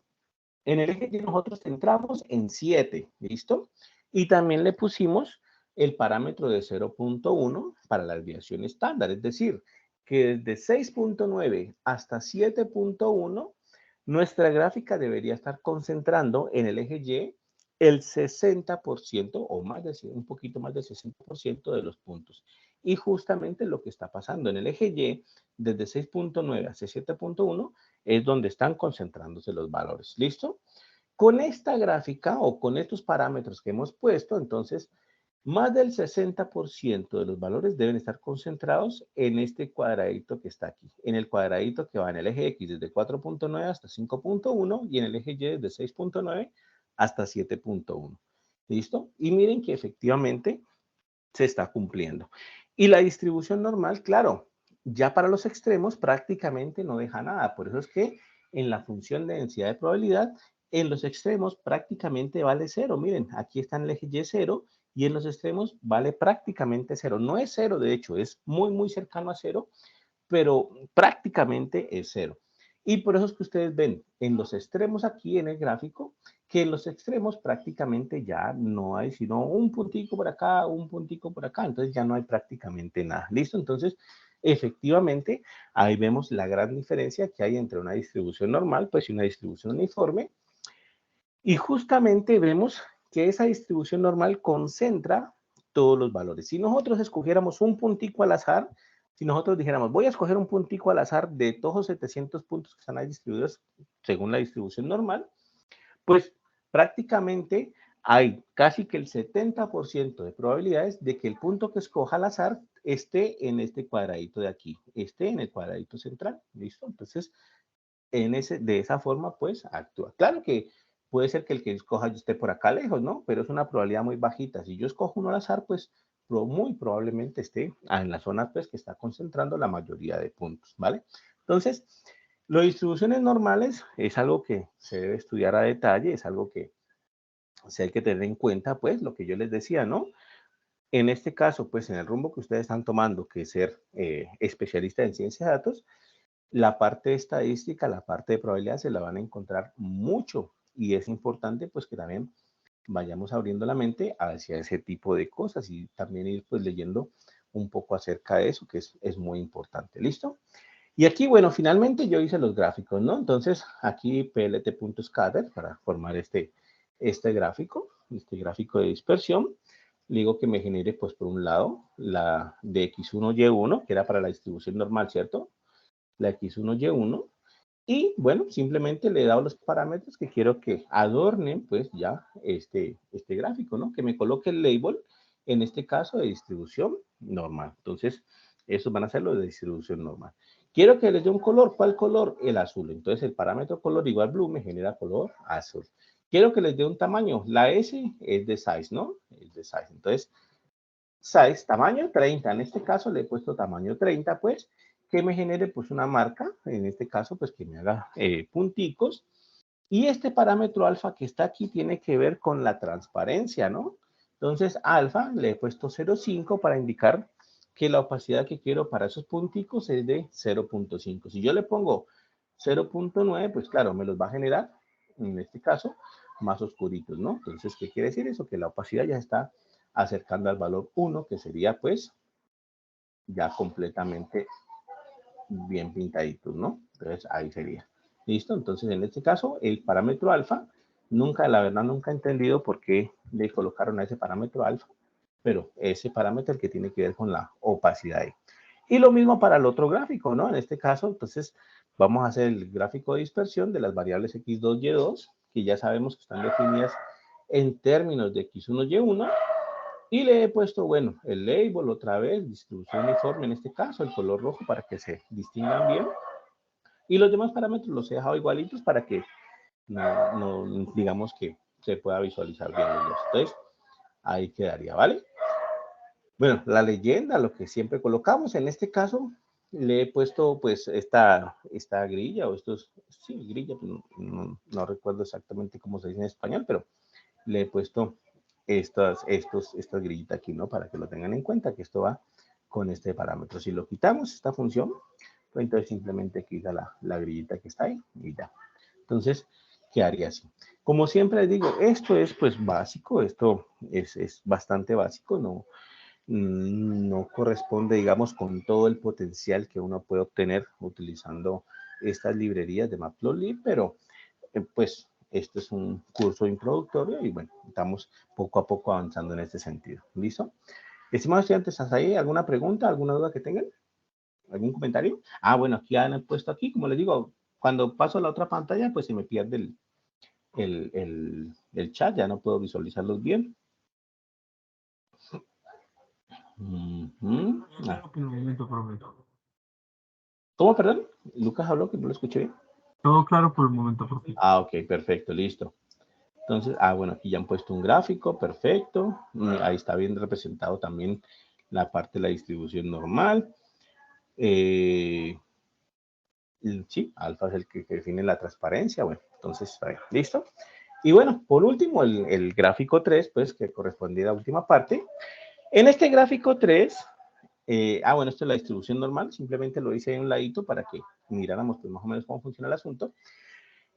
En el eje Y nosotros centramos en 7, ¿listo? Y también le pusimos el parámetro de 0.1 para la desviación estándar, es decir, que desde 6.9 hasta 7.1, nuestra gráfica debería estar concentrando en el eje Y el 60% o más de, un poquito más del 60% de los puntos. Y justamente lo que está pasando en el eje Y, desde 6.9 hasta 7.1, es donde están concentrándose los valores. ¿Listo? Con esta gráfica o con estos parámetros que hemos puesto, entonces, más del 60% de los valores deben estar concentrados en este cuadradito que está aquí, en el cuadradito que va en el eje X desde 4.9 hasta 5.1 y en el eje Y desde 6.9 hasta 7.1. ¿Listo? Y miren que efectivamente se está cumpliendo. Y la distribución normal, claro, ya para los extremos prácticamente no deja nada. Por eso es que en la función de densidad de probabilidad, en los extremos prácticamente vale 0. Miren, aquí está en el eje Y 0 y en los extremos vale prácticamente 0. No es 0, de hecho, es muy, muy cercano a 0, pero prácticamente es 0. Y por eso es que ustedes ven en los extremos aquí en el gráfico, que en los extremos prácticamente ya no hay sino un puntico por acá, un puntico por acá, entonces ya no hay prácticamente nada. ¿Listo? Entonces, efectivamente, ahí vemos la gran diferencia que hay entre una distribución normal, pues, y una distribución uniforme. Y justamente vemos que esa distribución normal concentra todos los valores. Si nosotros escogiéramos un puntico al azar, si nosotros dijéramos, voy a escoger un puntico al azar de todos los 700 puntos que están ahí distribuidos según la distribución normal, pues prácticamente hay casi que el 70% de probabilidades de que el punto que escoja al azar esté en este cuadradito de aquí, esté en el cuadradito central, ¿listo? Entonces, de esa forma, pues, actúa. Claro que puede ser que el que escoja esté por acá lejos, ¿no? Pero es una probabilidad muy bajita. Si yo escojo uno al azar, pues, muy probablemente esté en la zona, pues, que está concentrando la mayoría de puntos, ¿vale? Entonces, las distribuciones normales es algo que se debe estudiar a detalle, es algo que hay que tener en cuenta, pues, lo que yo les decía, ¿no? En este caso, pues, en el rumbo que ustedes están tomando, que es ser especialista en ciencia de datos, la parte estadística, la parte de probabilidad se la van a encontrar mucho y es importante pues que también vayamos abriendo la mente hacia ese tipo de cosas y también ir pues leyendo un poco acerca de eso que es muy importante. ¿Listo? Y aquí, bueno, finalmente yo hice los gráficos, ¿no? Entonces aquí plt.scatter para formar este gráfico de dispersión. Le digo que me genere pues por un lado la de x1, y1, que era para la distribución normal, ¿cierto? La x1, y1, y bueno, simplemente le he dado los parámetros que quiero que adornen pues ya este gráfico, ¿no? Que me coloque el label, en este caso de distribución normal. Entonces, esos van a ser los de distribución normal. Quiero que les dé un color, ¿cuál color? El azul. Entonces, el parámetro color igual blue me genera color azul. Quiero que les dé un tamaño, la S es de size, ¿no? Es de size. Entonces, size, tamaño 30. En este caso le he puesto tamaño 30, pues, que me genere pues una marca, en este caso pues que me haga punticos. Y este parámetro alfa que está aquí tiene que ver con la transparencia, ¿no? Entonces alfa le he puesto 0.5 para indicar que la opacidad que quiero para esos punticos es de 0.5. Si yo le pongo 0.9, pues claro, me los va a generar, en este caso, más oscuritos, ¿no? Entonces, ¿qué quiere decir eso? Que la opacidad ya está acercando al valor 1, que sería pues ya completamente bien pintaditos, ¿no? Entonces ahí sería. ¿Listo? Entonces en este caso el parámetro alfa, la verdad nunca he entendido por qué le colocaron a ese parámetro alfa, pero ese parámetro es el que tiene que ver con la opacidad ahí. Y lo mismo para el otro gráfico, ¿no? En este caso, entonces, vamos a hacer el gráfico de dispersión de las variables x2, y2, que ya sabemos que están definidas en términos de x1, y1. Y le he puesto, bueno, el label otra vez, distribución uniforme en este caso, el color rojo para que se distingan bien. Y los demás parámetros los he dejado igualitos para que no digamos que se pueda visualizar bien los dos. Entonces, ahí quedaría, ¿vale? Bueno, la leyenda, lo que siempre colocamos, en este caso le he puesto pues esta grilla o estos, sí, grilla, no recuerdo exactamente cómo se dice en español, pero le he puesto estas grillitas aquí, ¿no? Para que lo tengan en cuenta, que esto va con este parámetro. Si lo quitamos, esta función, pues entonces simplemente quita la grillita que está ahí y ya. Entonces, quedaría así. Como siempre les digo, esto es pues básico, esto es bastante básico, no corresponde, digamos, con todo el potencial que uno puede obtener utilizando estas librerías de Matplotlib, pero pues este es un curso introductorio y bueno, estamos poco a poco avanzando en este sentido. ¿Listo? Estimados estudiantes, ¿hasta ahí alguna pregunta, alguna duda que tengan? ¿Algún comentario? Ah, bueno, aquí han puesto aquí, como les digo, cuando paso a la otra pantalla, pues se me pierde el chat, ya no puedo visualizarlos bien. Claro, por el momento, profe. ¿Cómo, perdón? Lucas habló que no lo escuché bien. Todo claro por el momento, profe. Ah, ok, perfecto, listo. Entonces, bueno, aquí ya han puesto un gráfico, perfecto. Ahí está bien representado también la parte de la distribución normal. Sí, alfa es el que define la transparencia. Bueno, entonces, listo. Y bueno, por último, el gráfico 3, pues, que corresponde a la última parte. En este gráfico 3, bueno, esto es la distribución normal. Simplemente lo hice en un ladito para que miráramos pues, más o menos cómo funciona el asunto.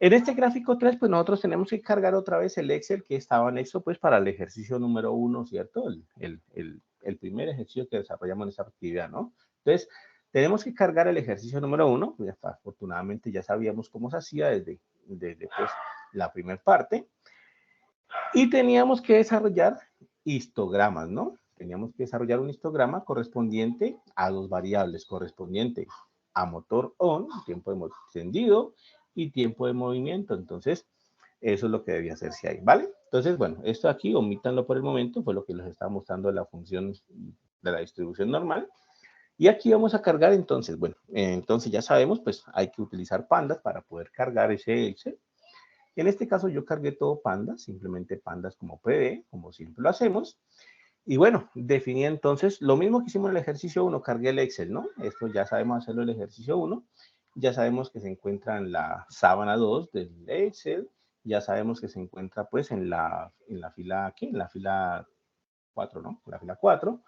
En este gráfico 3, pues nosotros tenemos que cargar otra vez el Excel que estaba anexo, pues, para el ejercicio número 1, ¿cierto? El primer ejercicio que desarrollamos en esta actividad, ¿no? Entonces, tenemos que cargar el ejercicio número 1, pues, afortunadamente ya sabíamos cómo se hacía desde pues, la primera parte, y teníamos que desarrollar histogramas, ¿no? Teníamos que desarrollar un histograma correspondiente a dos variables, correspondiente a motor on, tiempo de encendido, y tiempo de movimiento. Entonces, eso es lo que debía hacerse ahí, ¿vale? Entonces, bueno, esto aquí, omítanlo por el momento, fue lo que les estaba mostrando de la función de la distribución normal. Y aquí vamos a cargar, entonces, bueno, entonces ya sabemos, pues hay que utilizar pandas para poder cargar ese Excel. En este caso yo cargué todo pandas, simplemente pandas como PD, como siempre lo hacemos. Y bueno, definí entonces lo mismo que hicimos en el ejercicio 1, cargué el Excel, ¿no? Esto ya sabemos hacerlo en el ejercicio 1. Ya sabemos que se encuentra en la sábana 2 del Excel. Ya sabemos que se encuentra pues en la fila, ¿qué? En la fila 4, ¿no? En la fila 4.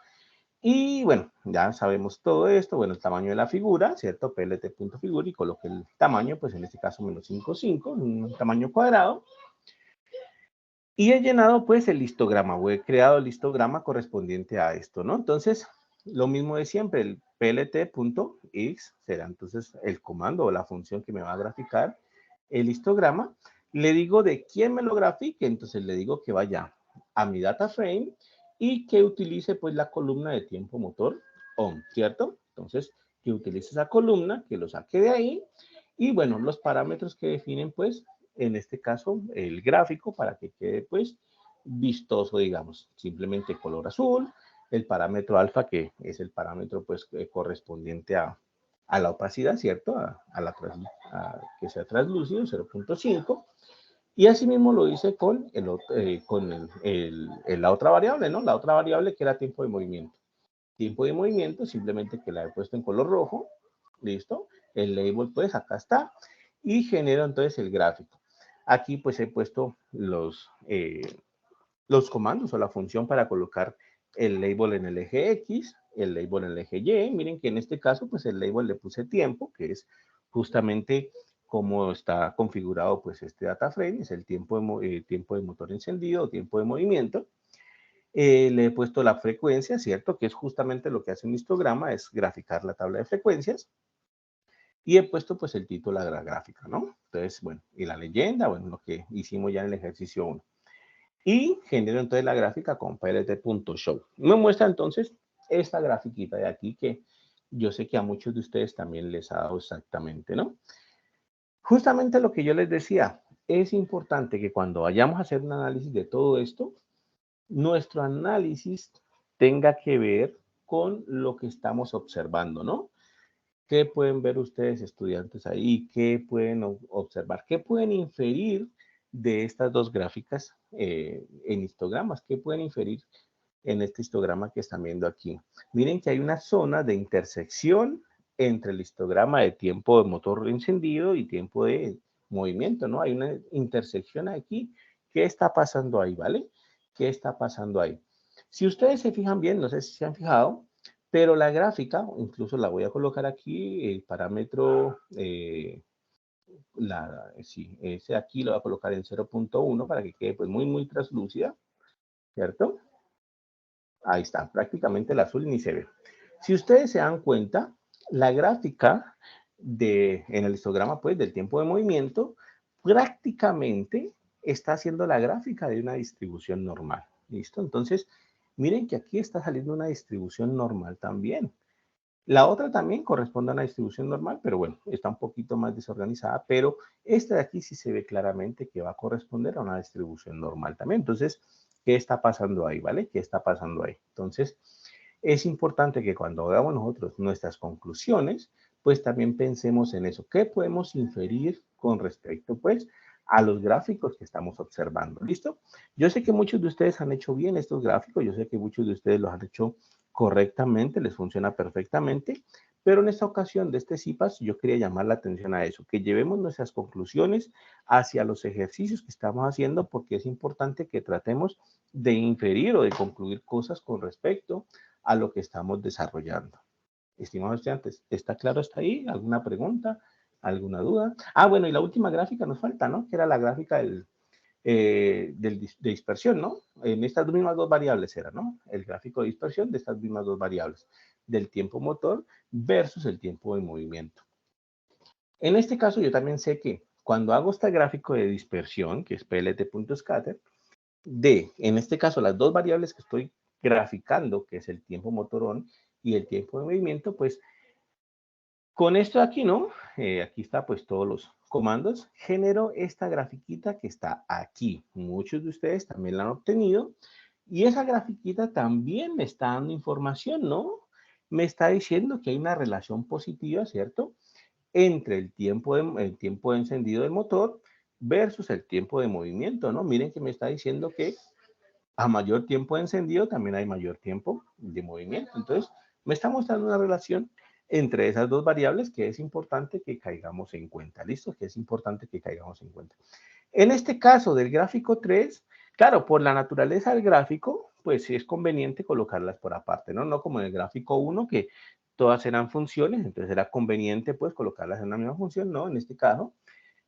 Y bueno, ya sabemos todo esto. Bueno, el tamaño de la figura, ¿cierto? plt.figura y coloqué el tamaño, pues en este caso menos 5,5, un tamaño cuadrado. Y he llenado pues el histograma, o he creado el histograma correspondiente a esto, ¿no? Entonces, lo mismo de siempre, el plt.x será entonces el comando o la función que me va a graficar el histograma. Le digo de quién me lo grafique, entonces le digo que vaya a mi data frame y que utilice pues la columna de tiempo motor on, ¿cierto? Entonces, que utilice esa columna, que lo saque de ahí y bueno, los parámetros que definen pues en este caso el gráfico para que quede pues vistoso, digamos, simplemente color azul, el parámetro alfa que es el parámetro pues correspondiente a la opacidad, ¿cierto? A que sea translúcido, 0.5. Y asimismo lo hice con, la otra variable, ¿no? La otra variable que era tiempo de movimiento. Tiempo de movimiento, simplemente que la he puesto en color rojo, ¿listo? El label, pues acá está, y genero entonces el gráfico. Aquí pues he puesto los comandos o la función para colocar el label en el eje X, el label en el eje Y. Miren que en este caso pues el label le puse tiempo, que es justamente como está configurado pues este data frame, es el tiempo de motor encendido, tiempo de movimiento. Le he puesto la frecuencia, ¿cierto? Que es justamente lo que hace un histograma, es graficar la tabla de frecuencias. Y he puesto pues el título de la gráfica, ¿no? Entonces, bueno, y la leyenda, bueno, lo que hicimos ya en el ejercicio 1. Y genero entonces la gráfica con plt.show. Me muestra entonces esta grafiquita de aquí que yo sé que a muchos de ustedes también les ha dado exactamente, ¿no? Justamente lo que yo les decía, es importante que cuando vayamos a hacer un análisis de todo esto, nuestro análisis tenga que ver con lo que estamos observando, ¿no? ¿Qué pueden ver ustedes, estudiantes, ahí? ¿Qué pueden observar? ¿Qué pueden inferir de estas dos gráficas en histogramas? ¿Qué pueden inferir en este histograma que están viendo aquí? Miren que hay una zona de intersección entre el histograma de tiempo de motor encendido y tiempo de movimiento, ¿no? Hay una intersección aquí. ¿Qué está pasando ahí, vale? ¿Qué está pasando ahí? Si ustedes se fijan bien, no sé si se han fijado, pero la gráfica, incluso la voy a colocar aquí, el parámetro, sí, ese aquí lo voy a colocar en 0.1 para que quede pues muy translúcida, ¿cierto? Ahí está, prácticamente el azul ni se ve. Si ustedes se dan cuenta, la gráfica en el histograma pues del tiempo de movimiento prácticamente está haciendo la gráfica de una distribución normal, ¿listo? Entonces, miren que aquí está saliendo una distribución normal también. La otra también corresponde a una distribución normal, pero bueno, está un poquito más desorganizada, pero esta de aquí sí se ve claramente que va a corresponder a una distribución normal también. Entonces, ¿qué está pasando ahí, vale? ¿Qué está pasando ahí? Entonces, es importante que cuando hagamos nosotros nuestras conclusiones, pues también pensemos en eso. ¿Qué podemos inferir con respecto, pues, a los gráficos que estamos observando? ¿Listo? Yo sé que muchos de ustedes han hecho bien estos gráficos, yo sé que muchos de ustedes los han hecho correctamente, les funciona perfectamente, pero en esta ocasión de este CIPAS yo quería llamar la atención a eso, que llevemos nuestras conclusiones hacia los ejercicios que estamos haciendo, porque es importante que tratemos de inferir o de concluir cosas con respecto a lo que estamos desarrollando. Estimados estudiantes, ¿está claro hasta ahí? ¿Alguna pregunta? ¿Alguna duda? Ah, bueno, y la última gráfica nos falta, ¿no? Que era la gráfica de dispersión, ¿no? En estas mismas dos variables era, ¿no? El gráfico de dispersión de estas mismas dos variables, del tiempo motor versus el tiempo de movimiento. En este caso, yo también sé que cuando hago este gráfico de dispersión, que es plt.scatter, en este caso, las dos variables que estoy graficando, que es el tiempo motorón y el tiempo de movimiento, pues con esto de aquí, ¿no? Aquí está pues todos los comandos. Genero esta grafiquita que está aquí. Muchos de ustedes también la han obtenido. Y esa grafiquita también me está dando información, ¿no? Me está diciendo que hay una relación positiva, ¿cierto? Entre el tiempo de encendido del motor versus el tiempo de movimiento, ¿no? Miren que me está diciendo que a mayor tiempo de encendido también hay mayor tiempo de movimiento. Entonces, me está mostrando una relación entre esas dos variables que es importante que caigamos en cuenta. ¿Listo? Que es importante que caigamos en cuenta. En este caso del gráfico 3, claro, por la naturaleza del gráfico, pues sí es conveniente colocarlas por aparte, ¿no? No como en el gráfico 1, que todas eran funciones, entonces era conveniente pues colocarlas en una misma función, ¿no? En este caso,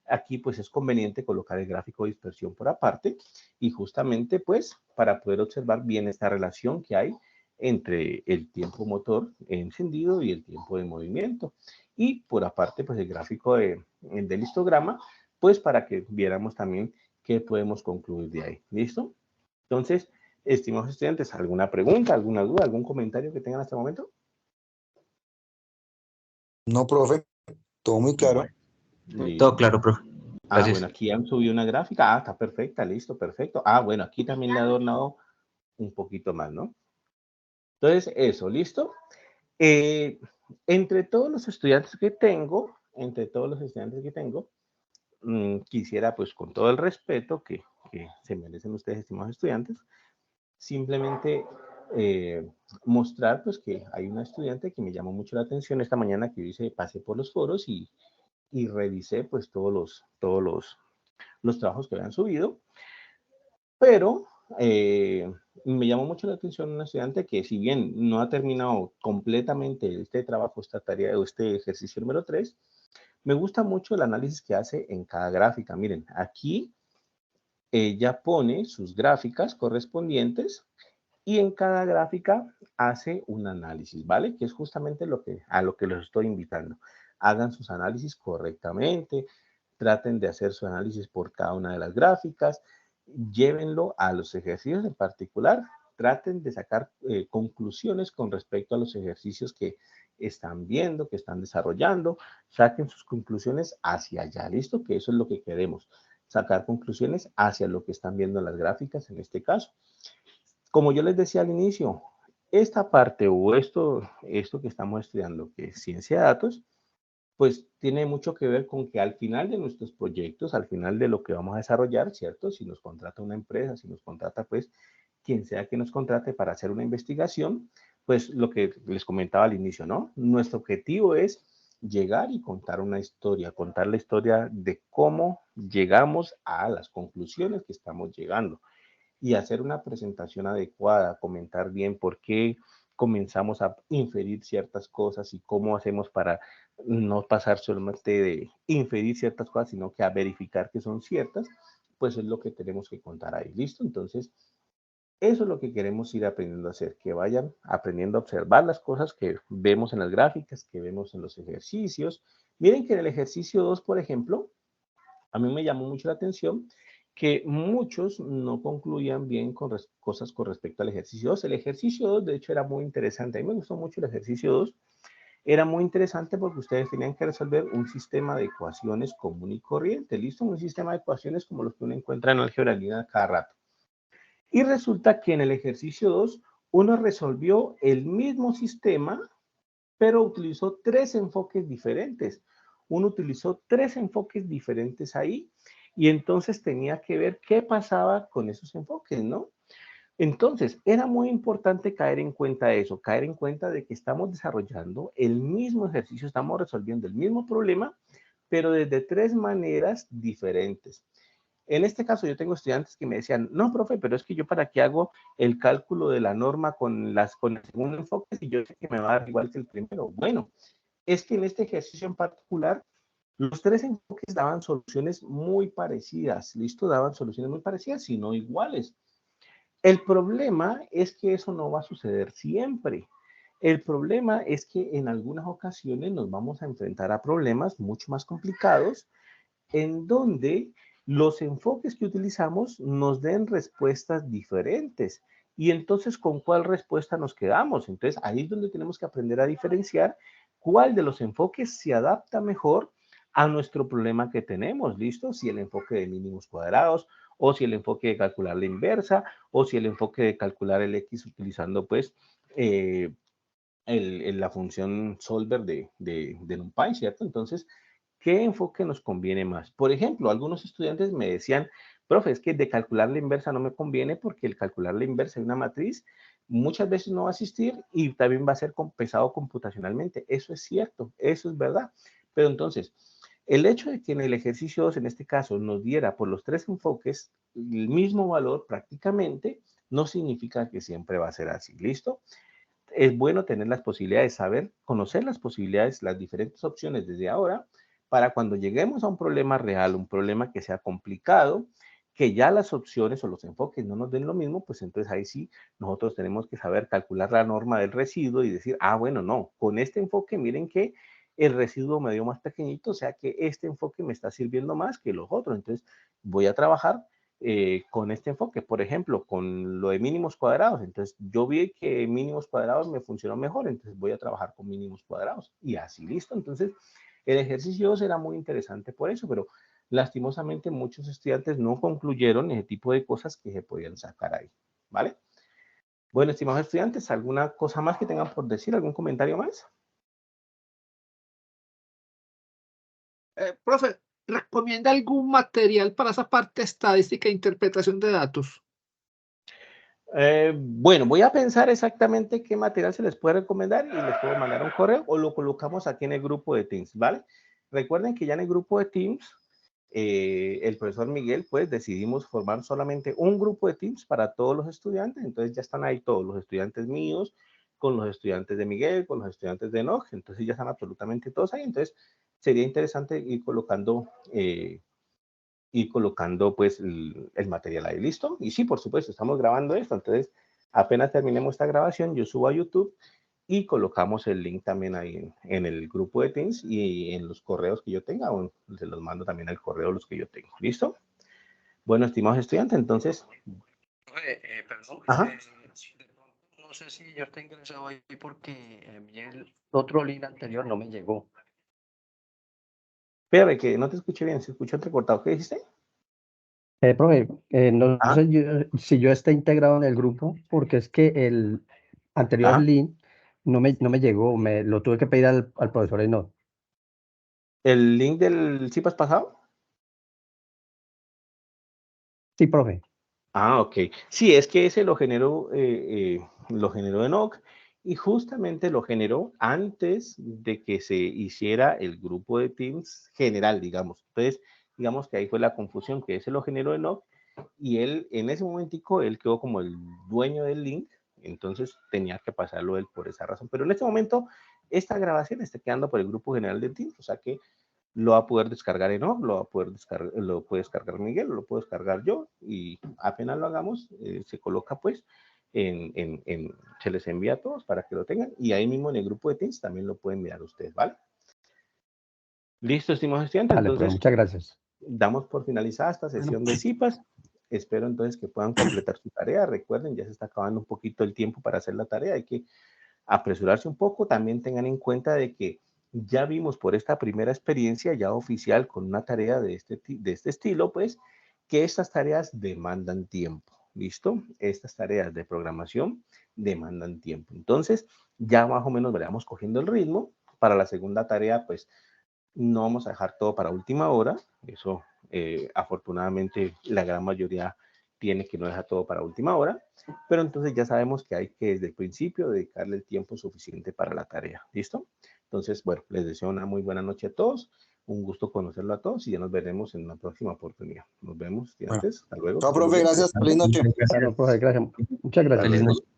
aquí pues es conveniente colocar el gráfico de dispersión por aparte y justamente pues para poder observar bien esta relación que hay entre el tiempo motor encendido y el tiempo de movimiento. Y por aparte pues el gráfico del histograma pues para que viéramos también qué podemos concluir de ahí. ¿Listo? Entonces, estimados estudiantes, ¿alguna pregunta, alguna duda, algún comentario que tengan hasta el momento? No, profe, todo muy claro. Bueno, todo claro, profe. Ah, Gracias. bueno, aquí han subido una gráfica. Ah, está perfecta, listo, perfecto. Ah, bueno, aquí también le he adornado un poquito más, ¿no? Entonces, eso, ¿listo? Entre todos los estudiantes que tengo, quisiera, pues, con todo el respeto que se merecen ustedes, estimados estudiantes, simplemente mostrar, pues, que hay una estudiante que me llamó mucho la atención esta mañana que yo pasé por los foros y revisé, pues, todos los trabajos que habían subido, pero me llamó mucho la atención una estudiante que si bien no ha terminado completamente este trabajo, esta tarea o este ejercicio número 3, me gusta mucho el análisis que hace en cada gráfica. Miren, aquí ella pone sus gráficas correspondientes y en cada gráfica hace un análisis, ¿vale? Que es justamente a lo que los estoy invitando. Hagan sus análisis correctamente, traten de hacer su análisis por cada una de las gráficas, llévenlo a los ejercicios en particular, traten de sacar conclusiones con respecto a los ejercicios que están viendo, que están desarrollando, saquen sus conclusiones hacia allá, ¿listo? Que eso es lo que queremos, sacar conclusiones hacia lo que están viendo en las gráficas en este caso. Como yo les decía al inicio, esta parte o esto que estamos estudiando, que es ciencia de datos, pues tiene mucho que ver con que al final de nuestros proyectos, al final de lo que vamos a desarrollar, ¿cierto? Si nos contrata una empresa, si nos contrata pues quien sea que nos contrate para hacer una investigación, pues lo que les comentaba al inicio, ¿no? Nuestro objetivo es llegar y contar una historia, contar la historia de cómo llegamos a las conclusiones que estamos llegando y hacer una presentación adecuada, comentar bien por qué comenzamos a inferir ciertas cosas y cómo hacemos para no pasar solamente de inferir ciertas cosas, sino que a verificar que son ciertas, pues es lo que tenemos que contar ahí. ¿Listo? Entonces, eso es lo que queremos ir aprendiendo a hacer, que vayan aprendiendo a observar las cosas que vemos en las gráficas, que vemos en los ejercicios. Miren que en el ejercicio 2, por ejemplo, a mí me llamó mucho la atención que muchos no concluían bien con cosas con respecto al ejercicio 2. El ejercicio 2, de hecho, era muy interesante. A mí me gustó mucho el ejercicio 2. Era muy interesante porque ustedes tenían que resolver un sistema de ecuaciones común y corriente. ¿Listo? Un sistema de ecuaciones como los que uno encuentra en álgebra lineal cada rato. Y resulta que en el ejercicio 2, uno resolvió el mismo sistema, pero utilizó 3 enfoques diferentes. Uno utilizó 3 enfoques diferentes ahí y entonces tenía que ver qué pasaba con esos enfoques, ¿no? Entonces, era muy importante caer en cuenta eso, caer en cuenta de que estamos desarrollando el mismo ejercicio, estamos resolviendo el mismo problema, pero desde 3 maneras diferentes. En este caso, yo tengo estudiantes que me decían, no, profe, pero es que yo para qué hago el cálculo de la norma con el segundo enfoque si yo sé que me va a dar igual que el primero. Bueno, es que en este ejercicio en particular, los 3 enfoques daban soluciones muy parecidas, ¿listo? Daban soluciones muy parecidas, si no iguales. El problema es que eso no va a suceder siempre. El problema es que en algunas ocasiones nos vamos a enfrentar a problemas mucho más complicados en donde los enfoques que utilizamos nos den respuestas diferentes. Y entonces, ¿con cuál respuesta nos quedamos? Entonces, ahí es donde tenemos que aprender a diferenciar cuál de los enfoques se adapta mejor a nuestro problema que tenemos, ¿listo? Si el enfoque de mínimos cuadrados, o si el enfoque de calcular la inversa, o si el enfoque de calcular el X utilizando, pues, la función solver de NumPy, ¿cierto? Entonces, ¿qué enfoque nos conviene más? Por ejemplo, algunos estudiantes me decían, profe, es que de calcular la inversa no me conviene porque el calcular la inversa de una matriz muchas veces no va a existir y también va a ser pesado computacionalmente. Eso es cierto, eso es verdad. Pero entonces, el hecho de que en el ejercicio 2, en este caso, nos diera por los 3 enfoques el mismo valor prácticamente, no significa que siempre va a ser así. ¿Listo? Es bueno tener las posibilidades, saber, conocer las posibilidades, las diferentes opciones desde ahora, para cuando lleguemos a un problema real, un problema que sea complicado, que ya las opciones o los enfoques no nos den lo mismo, pues entonces ahí sí nosotros tenemos que saber calcular la norma del residuo y decir, ah, bueno, no, con este enfoque miren que el residuo me dio más pequeñito, o sea que este enfoque me está sirviendo más que los otros, entonces voy a trabajar con este enfoque, por ejemplo, con lo de mínimos cuadrados. Entonces, yo vi que mínimos cuadrados me funcionó mejor, entonces voy a trabajar con mínimos cuadrados. Y así, listo. Entonces, el ejercicio será muy interesante por eso, pero lastimosamente muchos estudiantes no concluyeron ese tipo de cosas que se podían sacar ahí, ¿vale? Bueno, estimados estudiantes, ¿alguna cosa más que tengan por decir? ¿Algún comentario más? Profe, ¿recomienda algún material para esa parte estadística e interpretación de datos? Bueno, voy a pensar exactamente qué material se les puede recomendar y les puedo mandar un correo o lo colocamos aquí en el grupo de Teams, ¿vale? Recuerden que ya en el grupo de Teams, el profesor Miguel, pues decidimos formar solamente un grupo de Teams para todos los estudiantes, entonces ya están ahí todos los estudiantes míos, con los estudiantes de Miguel, con los estudiantes de Enoch, entonces ya están absolutamente todos ahí, entonces sería interesante ir colocando pues el material ahí, ¿listo? Y sí, por supuesto, estamos grabando esto, entonces apenas terminemos esta grabación, yo subo a YouTube y colocamos el link también ahí en el grupo de Teams y en los correos que yo tenga, o se los mando también al correo los que yo tengo, ¿listo? Bueno, estimados estudiantes, entonces... Perdón, Ajá. no sé si yo estoy ingresado ahí porque a mí el otro link anterior no me llegó. Espérame, que no te escuché bien, se escuchó entrecortado. ¿Qué dijiste? Profe, no Ah, sé si yo estoy integrado en el grupo, porque es que el anterior ajá. link no me llegó, lo tuve que pedir al profesor Enoch. ¿El link del CIPAS pasado? Sí, profe. Ah, ok. Sí, es que ese lo generó Enoch y justamente lo generó antes de que se hiciera el grupo de Teams general, digamos. Entonces, digamos que ahí fue la confusión, que ese lo generó Enoch y él, en ese momentico, él quedó como el dueño del link, entonces tenía que pasarlo él por esa razón. Pero en este momento, esta grabación está quedando por el grupo general de Teams, o sea que lo va a poder descargar Enoch, lo va a poder descargar, lo puede descargar Miguel, lo puedo descargar yo y apenas lo hagamos, se coloca pues se les envía a todos para que lo tengan y ahí mismo en el grupo de Teams también lo pueden mirar ustedes, ¿vale? Listo, estimados estudiantes, Vale, profe, entonces muchas gracias. damos por finalizada esta sesión de CIPAS. Espero entonces que puedan completar su tarea. Recuerden, ya se está acabando un poquito el tiempo para hacer la tarea, hay que apresurarse un poco. También tengan en cuenta de que ya vimos por esta primera experiencia ya oficial con una tarea de este estilo, pues, que estas tareas demandan tiempo, ¿listo? Estas tareas de programación demandan tiempo. Entonces, ya más o menos veremos cogiendo el ritmo. Para la segunda tarea, pues, no vamos a dejar todo para última hora. Eso, afortunadamente, la gran mayoría tiene que no dejar todo para última hora. Pero entonces ya sabemos que hay que desde el principio dedicarle el tiempo suficiente para la tarea. ¿Listo? Entonces, bueno, les deseo una muy buena noche a todos. Un gusto conocerlo a todos y ya nos veremos en una próxima oportunidad. Nos vemos, estudiantes. Hasta luego. Chao, profe, gracias. Feliz noche. Claro, profe, gracias. Muchas gracias. Feliz noche.